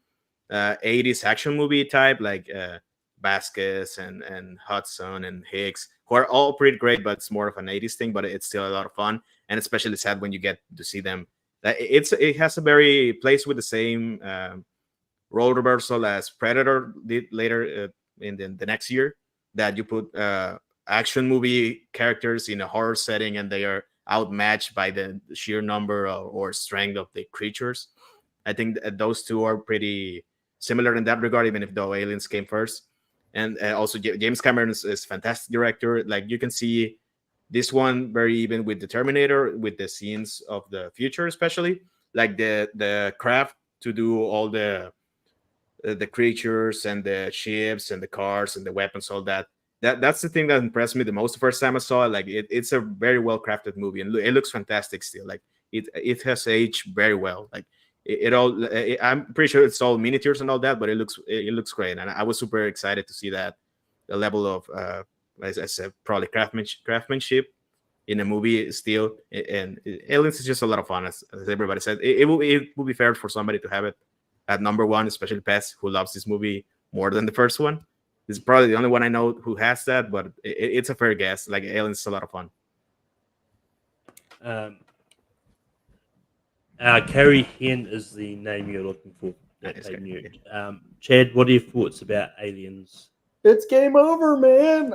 S5: 80s action movie type, like Vasquez and Hudson and Hicks, who are all pretty great, but it's more of an 80s thing, but it's still a lot of fun. And especially sad when you get to see them. It has a very plays with the same role reversal as Predator did later in the next year, that you put action movie characters in a horror setting and they are outmatched by the sheer number or strength of the creatures. I think those two are pretty similar in that regard, even if the Aliens came first. And also James Cameron is fantastic director. Like you can see this one very even with the Terminator, with the scenes of the future, especially like the craft to do all the creatures and the ships and the cars and the weapons, all that. That's the thing that impressed me the most the first time I saw it. Like it's a very well crafted movie, and it looks fantastic still. Like it has aged very well. Like I'm pretty sure it's all miniatures and all that, but it looks great, and I was super excited to see that the level of as I said, probably craftsmanship in a movie still. And Aliens is just a lot of fun, as everybody said. It will be fair for somebody to have it at number one, especially Pez, who loves this movie more than the first one. It's probably the only one I know who has that, but it's a fair guess. Like Aliens is a lot of fun.
S4: Carrie Hen is the name you're looking for. Chad, what are your thoughts about Aliens?
S6: It's game over, man.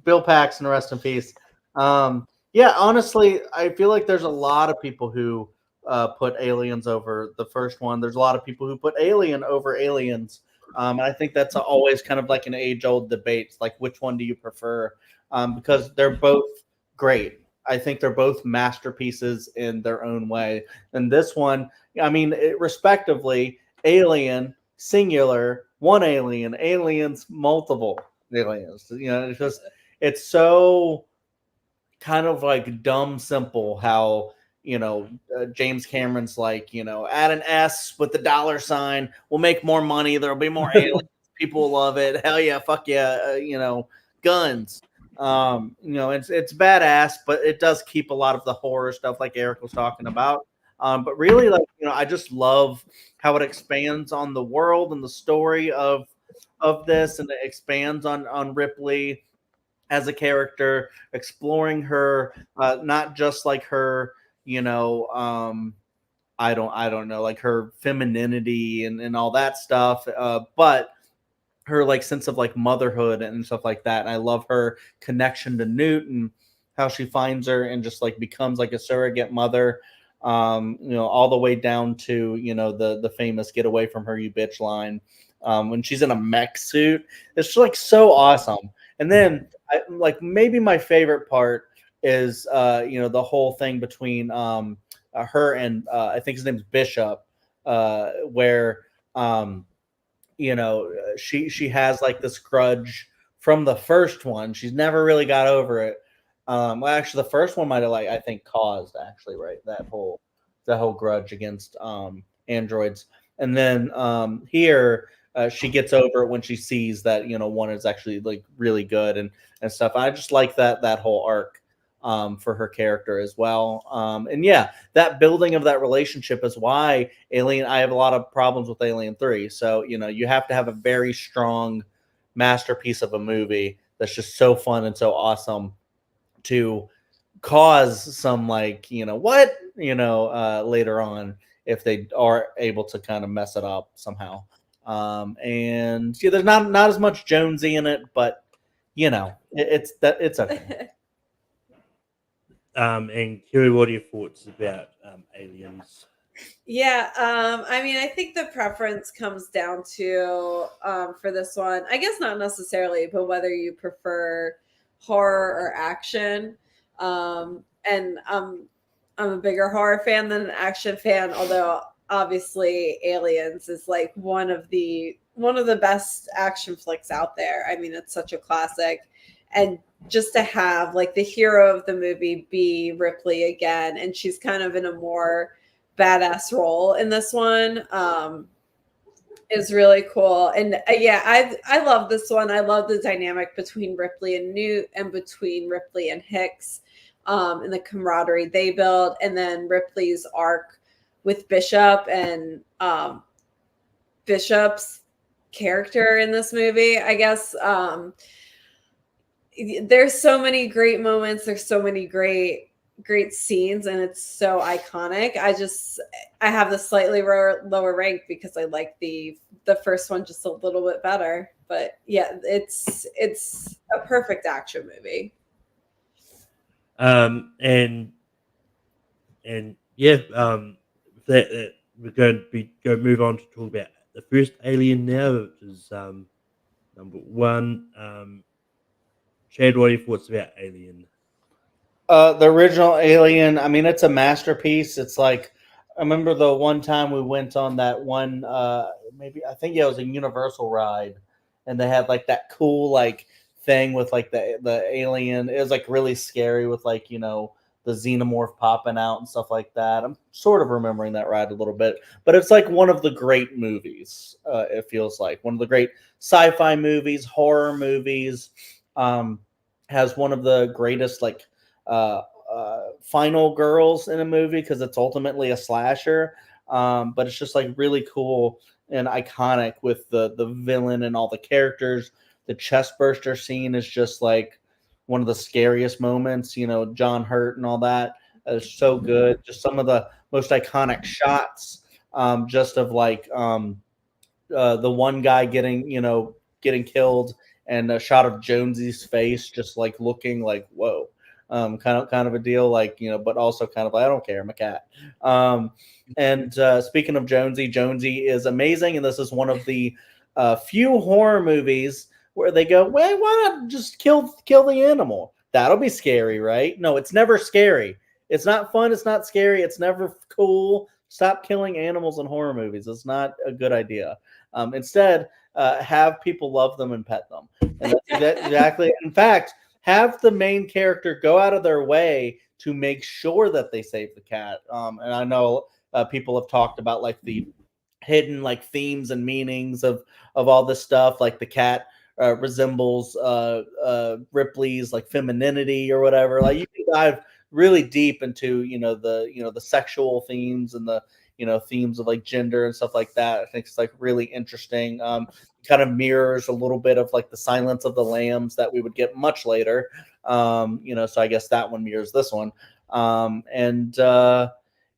S6: Bill Paxton, rest in peace. Yeah, honestly, I feel like there's a lot of people who put Aliens over the first one. There's a lot of people who put Alien over Aliens. I think that's always kind of like an age-old debate, like which one do you prefer? Because they're both great. I think they're both masterpieces in their own way. And this one, I mean, respectively, Alien, singular, one alien, aliens, multiple aliens. It's so kind of like dumb simple how James Cameron's like, add an S with the $sign, we'll make more money, there'll be more aliens, people will love it, hell yeah, fuck yeah, guns. It's badass, but it does keep a lot of the horror stuff like Eric was talking about. But really, like, I just love how it expands on the world and the story of this, and it expands on Ripley as a character, exploring her, not just like her, I don't know, like her femininity and all that stuff, but her like sense of like motherhood and stuff like that. And I love her connection to Newt and how she finds her and just like becomes like a surrogate mother, all the way down to the famous "get away from her, you bitch" line, when she's in a mech suit. It's just like so awesome. And then like maybe my favorite part is the whole thing between her and I think his name's Bishop, where she has like this grudge from the first one. She's never really got over it. Well, actually, the first one might have I think caused right that whole grudge against androids, and then here she gets over it when she sees that one is actually like really good and stuff. I just like that whole arc for her character as well. And yeah, that building of that relationship is why I have a lot of problems with Alien 3. So, you have to have a very strong masterpiece of a movie that's just so fun and so awesome to cause some later on if they are able to kind of mess it up somehow. And yeah, there's not as much Jonesy in it, but it's okay.
S4: And Kiri, what are your thoughts about Aliens?
S7: Yeah, I mean, I think the preference comes down to for this one, I guess not necessarily, but whether you prefer horror or action. And I'm a bigger horror fan than an action fan, although obviously Aliens is like one of the best action flicks out there. I mean, it's such a classic. And just to have like the hero of the movie be Ripley again, and she's kind of in a more badass role in this one, is really cool. And yeah, I love this one. I love the dynamic between Ripley and Newt and between Ripley and Hicks, and the camaraderie they build, and then Ripley's arc with Bishop and Bishop's character in this movie. I guess there's so many great moments. There's so many great scenes, and it's so iconic. I have the slightly lower rank because I like the first one just a little bit better. But yeah, it's a perfect action movie.
S4: And yeah, that we're going to move on to talk about the first Alien now, which is number one. Chad, what are your thoughts about Alien?
S6: The original Alien, I mean, it's a masterpiece. It's like, I remember the one time we went on that one, maybe, I think, yeah, it was a Universal ride, and they had like that cool like thing with like the alien. It was like really scary with like, the xenomorph popping out and stuff like that. I'm sort of remembering that ride a little bit, but it's like one of the great movies. It feels like one of the great sci-fi movies, horror movies. Has one of the greatest like final girls in a movie because it's ultimately a slasher, but it's just like really cool and iconic with the villain and all the characters. The chest burster scene is just like one of the scariest moments, John Hurt and all that is so good. Just some of the most iconic shots, just of like the one guy getting killed, and a shot of Jonesy's face just like looking like whoa, kind of a deal, like, but also kind of like, I don't care, I'm a cat. And speaking of Jonesy is amazing, and this is one of the few horror movies where they go, well, why not just kill the animal? that'll be scary, right? No, it's never scary. It's not fun. It's not scary. It's never cool. Stop killing animals in horror movies. It's not a good idea. Instead, have people love them and pet them. And that's exactly. In fact, have the main character go out of their way to make sure that they save the cat. And I know people have talked about like the hidden like themes and meanings of all this stuff. Like the cat resembles Ripley's like femininity or whatever. Like you can dive really deep into the sexual themes and the themes of like gender and stuff like that. I think it's like really interesting. Kind of mirrors a little bit of like the Silence of the Lambs that we would get much later. So I guess that one mirrors this one.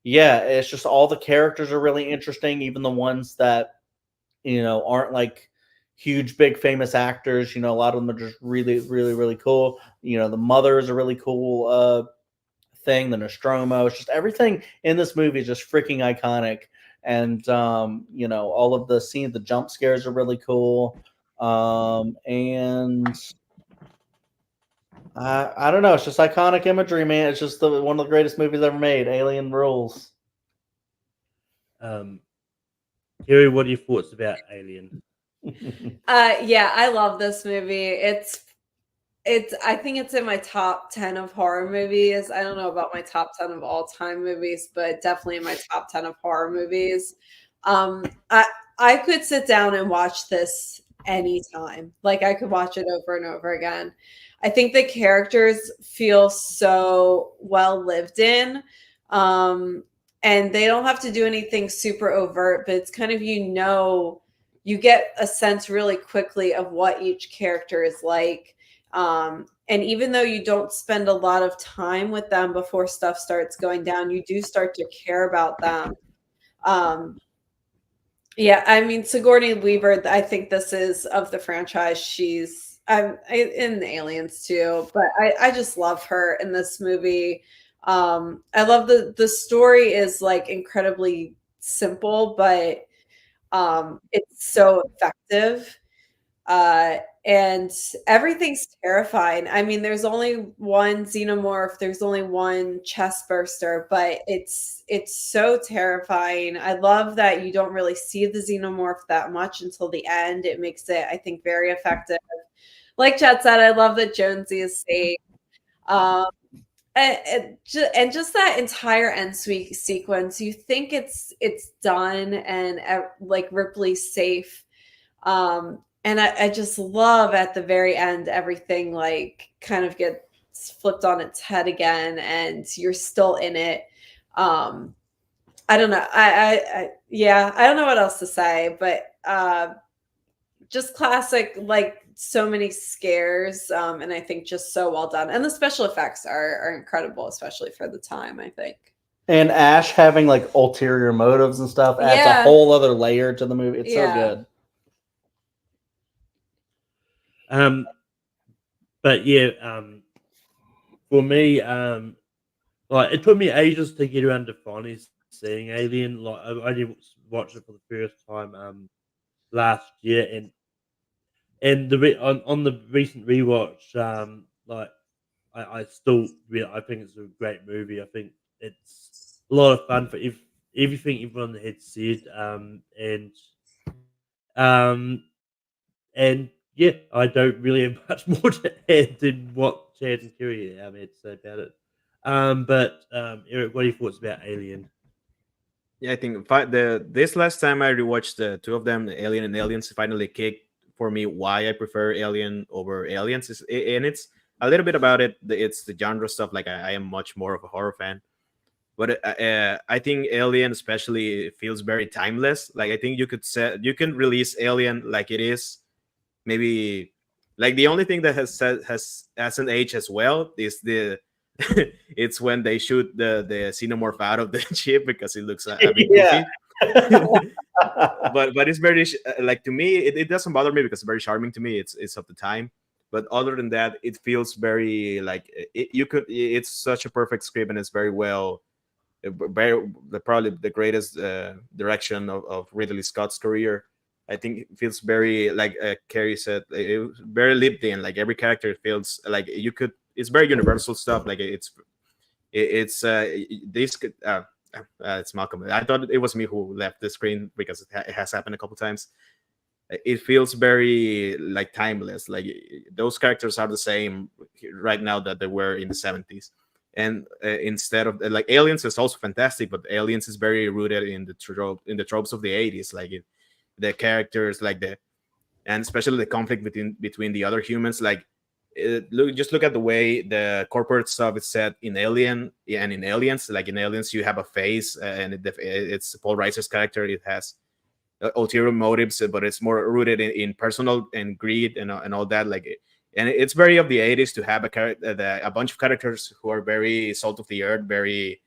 S6: Yeah, it's just all the characters are really interesting, even the ones that aren't like huge big famous actors. A lot of them are just really really really cool. The mother is a really cool thing. The Nostromo, it's just everything in this movie is just freaking iconic. And all of the scenes, the jump scares are really cool. And I don't know, it's just iconic imagery, man. It's just one of the greatest movies ever made. Alien rules.
S4: Kerry, what are your thoughts about Alien?
S7: Yeah, I love this movie. I think it's in my top 10 of horror movies. I don't know about my top 10 of all time movies, but definitely in my top 10 of horror movies. I could sit down and watch this anytime. Like I could watch it over and over again. I think the characters feel so well lived in. And they don't have to do anything super overt, but it's kind of, you get a sense really quickly of what each character is like. And even though you don't spend a lot of time with them before stuff starts going down, you do start to care about them. Yeah, I mean, Sigourney Weaver, I think this is of the franchise. She's in Aliens too, but I just love her in this movie. I love the story is like incredibly simple, but it's so effective. And everything's terrifying. I mean, there's only one xenomorph, there's only one chest burster, but it's so terrifying. I love that you don't really see the xenomorph that much until the end. It makes it, I think, very effective. Like Chad said, I love that Jonesy is safe. And just that entire end sequence, you think it's done and like Ripley's safe. And I just love at the very end, everything like kind of gets flipped on its head again and you're still in it. I don't know. Yeah, I don't know what else to say, but just classic, like so many scares. And I think just so well done. And the special effects are incredible, especially for the time, I think.
S6: And Ash having like ulterior motives and stuff adds a whole other layer to the movie. It's so good.
S4: But yeah, for me, like it took me ages to get around to finally seeing Alien. Like I only watched it for the first time last year, and on the recent rewatch, like I still I think it's a great movie. I think it's a lot of fun for everything everyone had said, and yeah, I don't really have much more to add than what Chad and Kerry had to say about it. But Eric, what are your thoughts about Alien?
S5: Yeah, I think this last time I rewatched the two of them, Alien and Aliens, finally kicked for me why I prefer Alien over Aliens. And it's a little bit about it. It's the genre stuff. Like I am much more of a horror fan, but I think Alien especially feels very timeless. Like I think you can release Alien like it is. Maybe like the only thing that hasn't aged as well is the it's when they shoot the xenomorph out of the ship because it looks a bit goofy. but it's very like to me it doesn't bother me because it's very charming to me. It's of the time, but other than that, it feels very like it's such a perfect script and it's very well, very probably the greatest direction of Ridley Scott's career. I think it feels very like Carrie said, very lived in. Like every character feels like it's very universal stuff. Like it's this. It's Malcolm. I thought it was me who left the screen because it has happened a couple times. It feels very like timeless. Like those characters are the same right now that they were in the 70s. And instead of like Aliens is also fantastic, but Aliens is very rooted in the tropes of the 80s. Like the characters, like and especially the conflict between the other humans. Like just look at the way the corporate stuff is set in Alien and in Aliens. Like in Aliens, you have a face, and it's Paul Reiser's character. It has ulterior motives, but it's more rooted in personal and greed and all that. Like, and it's very of the 80s to have a bunch of characters who are very salt of the earth, very,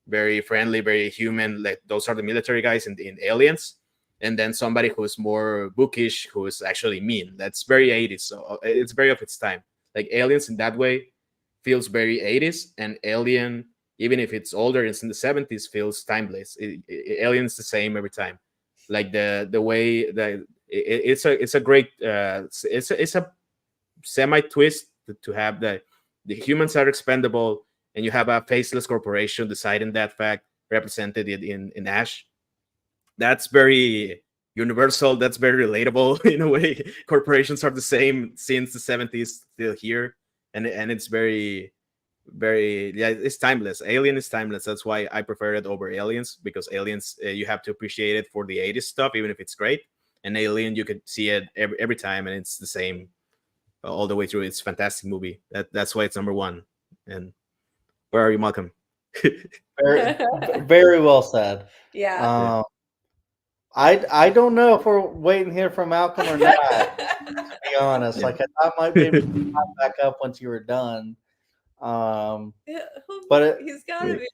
S5: very friendly, very human. Like those are the military guys in Aliens, and then somebody who's more bookish, who is actually mean. That's very 80s. So it's very of its time. Like Aliens in that way feels very 80s, and Alien, even if it's older, it's in the 70s, feels timeless. Alien's the same every time. Like the way that it's a great it's a semi twist to have the humans are expendable, and you have a faceless corporation deciding that fact, represented in Ash. That's very universal. That's very relatable in a way. Corporations are the same since the 70s still here, and it's very it's timeless. Alien is timeless. That's why I prefer it over Aliens, because Aliens you have to appreciate it for the 80s stuff, even if it's great, and Alien you could see it every time, and it's the same all the way through. It's a fantastic movie. That's why it's number one. And where are you, Malcolm?
S6: Very, very well said.
S7: Yeah.
S6: I don't know if we're waiting here for Malcolm or not. To be honest, like I thought might maybe pop back up once you were done. But
S7: he's got to be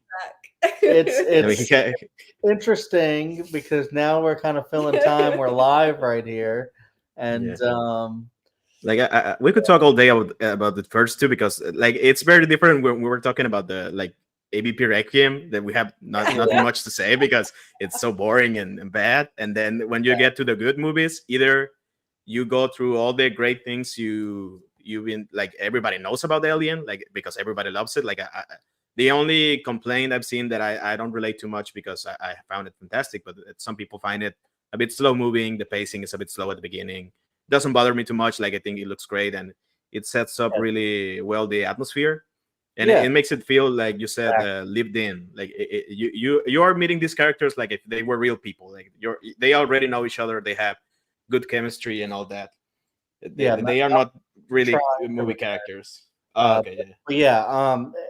S7: back.
S6: It's interesting because now we're kind of filling time. We're live right here, and
S5: like we could talk all day about the first two, because like it's very different when we were talking about the like ABP Requiem, that we have nothing much to say because it's so boring and bad. And then when you get to the good movies, either you go through all the great things you've been like everybody knows about Alien, like because everybody loves it. Like the only complaint I've seen that I don't relate too much, because I found it fantastic, but some people find it a bit slow moving. The pacing is a bit slow at the beginning. Doesn't bother me too much. Like I think it looks great, and it sets up really well the atmosphere. And it makes it feel, like you said, lived in. Like you are meeting these characters like if they were real people. Like they already know each other. They have good chemistry and all that. They are not really movie characters. Okay,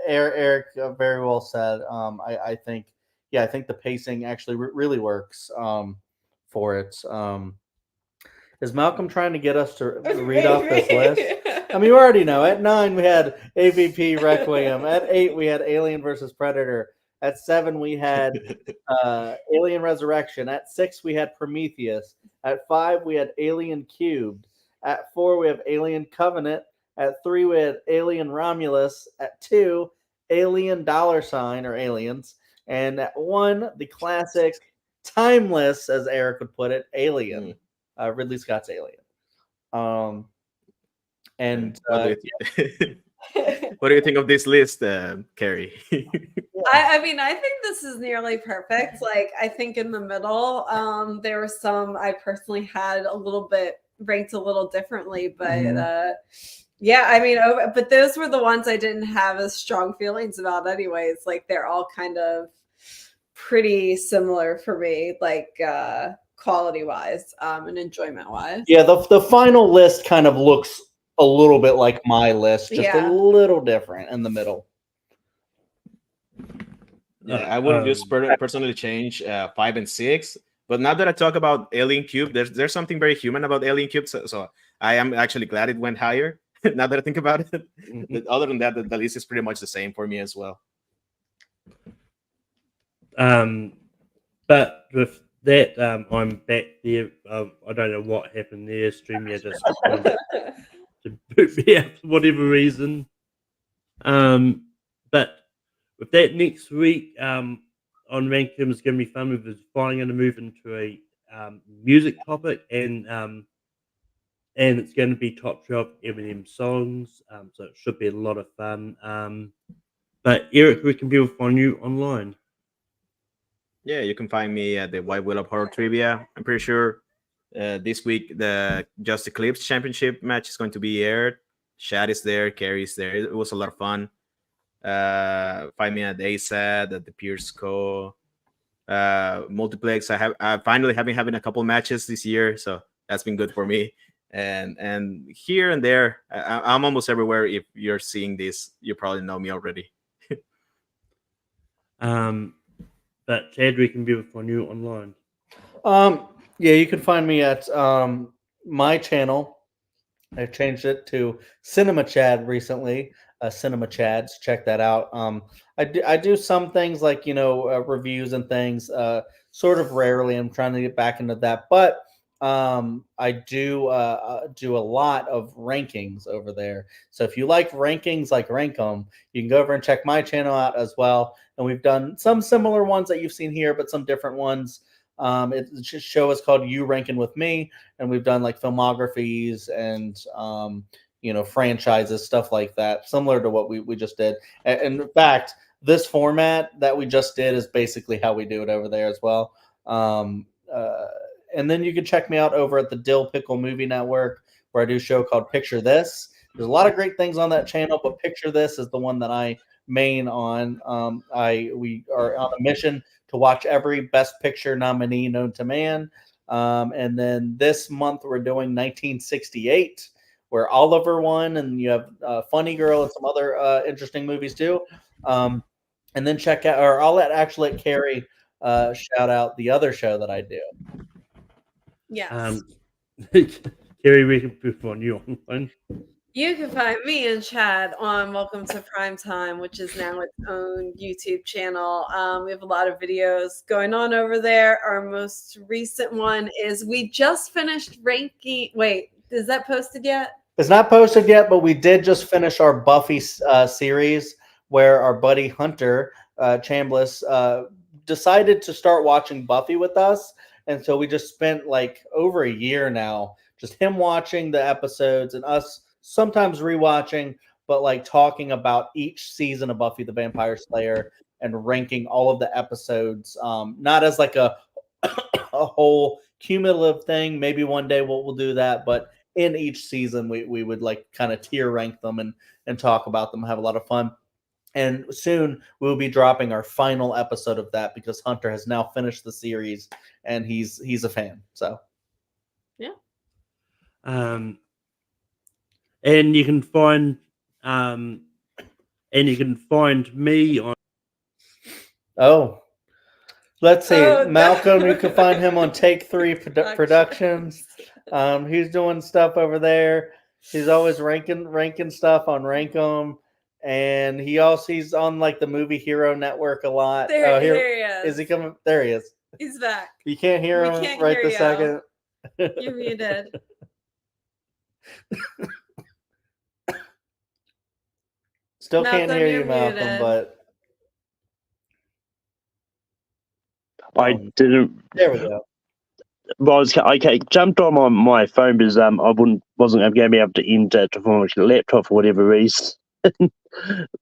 S6: Eric, very well said. I think the pacing actually really works for it. Is Malcolm trying to get us to read off this list? I mean, we already know. At 9, we had AVP Requiem. At 8, we had Alien versus Predator. At 7, we had Alien Resurrection. At 6, we had Prometheus. At 5, we had Alien Cubed. At 4, we have Alien Covenant. At 3, we had Alien Romulus. At 2, Alien $, or Aliens. And at 1, the classic, timeless, as Eric would put it, Alien. Ridley Scott's Alien.
S5: What do you think of this list, Carrie?
S7: I mean, I think this is nearly perfect. Like, I think in the middle, there were some I personally had a little bit ranked a little differently, but I mean, but those were the ones I didn't have as strong feelings about anyways. Like, they're all kind of pretty similar for me, like quality wise and enjoyment wise.
S6: Yeah, the final list kind of looks a little bit like my list, just a little different in the middle.
S5: I would just personally change 5 and 6. But now that I talk about Alien Cube, there's something very human about Alien Cube. So I am actually glad it went higher. Now that I think about it, other than that, the list is pretty much the same for me as well.
S4: But with that, I'm back there. I don't know what happened there. StreamYard just to boot me out for whatever reason. But with that, next week on Rankum is going to be fun. We're finally going to move into a music topic, and and it's going to be top 12 Eminem songs. So it should be a lot of fun. But Eric, where can people find you online?
S5: Yeah, you can find me at the White Wheel of Horror Trivia. I'm pretty sure this week the Just Eclipse Championship match is going to be aired. Shad is there, Carrie is there. It was a lot of fun. Find me at ASAD, at the Pierce Co. Multiplex. I finally have been having a couple matches this year, so that's been good for me. And here and there, I'm almost everywhere. If you're seeing this, you probably know me already.
S4: But Chad, we can people find you online.
S6: Yeah, you can find me at my channel. I changed it to Cinema Chad recently. Cinema Chads, check that out. I do some things like reviews and things. Sort of rarely. I'm trying to get back into that, but I do do a lot of rankings over there. So if you like rankings, like rank 'em, you can go over and check my channel out as well. And we've done some similar ones that you've seen here, but some different ones. The show is called You Ranking with Me, and we've done like filmographies and franchises, stuff like that, similar to what we just did. And in fact, this format that we just did is basically how we do it over there as well. And then you can check me out over at the Dill Pickle Movie Network, where I do a show called Picture This. There's a lot of great things on that channel, but Picture This is the one that I main on. We are on a mission to watch every Best Picture nominee known to man. And then this month we're doing 1968, where Oliver won, and you have Funny Girl and some other interesting movies too. And then check out, or I'll let Carrie shout out the other show that I do.
S7: Yes.
S4: Carrie, we can people find you online.
S7: You can find me and Chad on Welcome to Prime Time, which is now its own YouTube channel. We have a lot of videos going on over there. Our most recent one is we just finished ranking. Wait, is that posted yet?
S6: It's not posted yet, but we did just finish our Buffy series, where our buddy Hunter Chambliss decided to start watching Buffy with us. And so we just spent like over a year now, just him watching the episodes and us sometimes rewatching, but like talking about each season of Buffy the Vampire Slayer and ranking all of the episodes, not as like a whole cumulative thing. Maybe one day we'll do that, but in each season we would like kind of tier rank them and talk about them, have a lot of fun. And soon we'll be dropping our final episode of that, because Hunter has now finished the series and he's a fan. So
S7: yeah.
S4: And you can find me on.
S6: Oh, let's see. Malcolm, you can find him on Take 3 Productions. He's doing stuff over there. He's always ranking stuff on Rankum. And he's on like the Movie Hero Network a lot.
S7: There he is.
S6: Is he coming? There he is.
S7: He's back.
S6: You can't hear him right this second.
S7: You're muted.
S6: Still can't hear you, Malcolm,
S7: muted.
S6: but
S3: I didn't.
S6: There we go.
S3: Well, I jumped on my phone because I wasn't going to be able to enter to my laptop for whatever reason.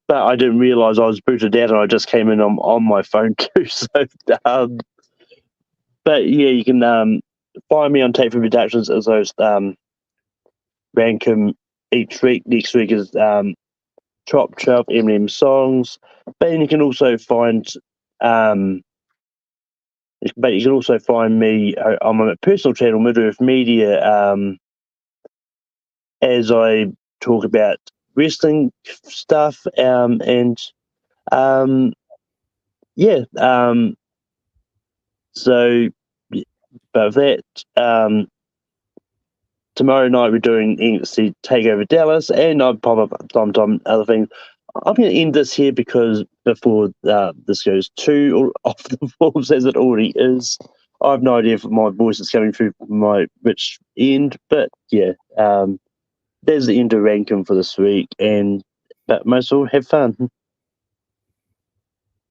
S3: But I didn't realize I was booted out, and I just came in on my phone too. So, but yeah, you can find me on Tape for Productions as those rank them each week. Next week is top 12 Eminem songs. But then you can also find me on my personal channel, Middle Earth Media, as I talk about wrestling stuff, so but that tomorrow night we're doing NXT Takeover Dallas, and I'll pop up sometime other things. I'm going to end this here because before this goes too off the walls as it already is, I have no idea if my voice is coming through my rich end, but yeah, there's the end of ranking for this week, but most of all, have fun.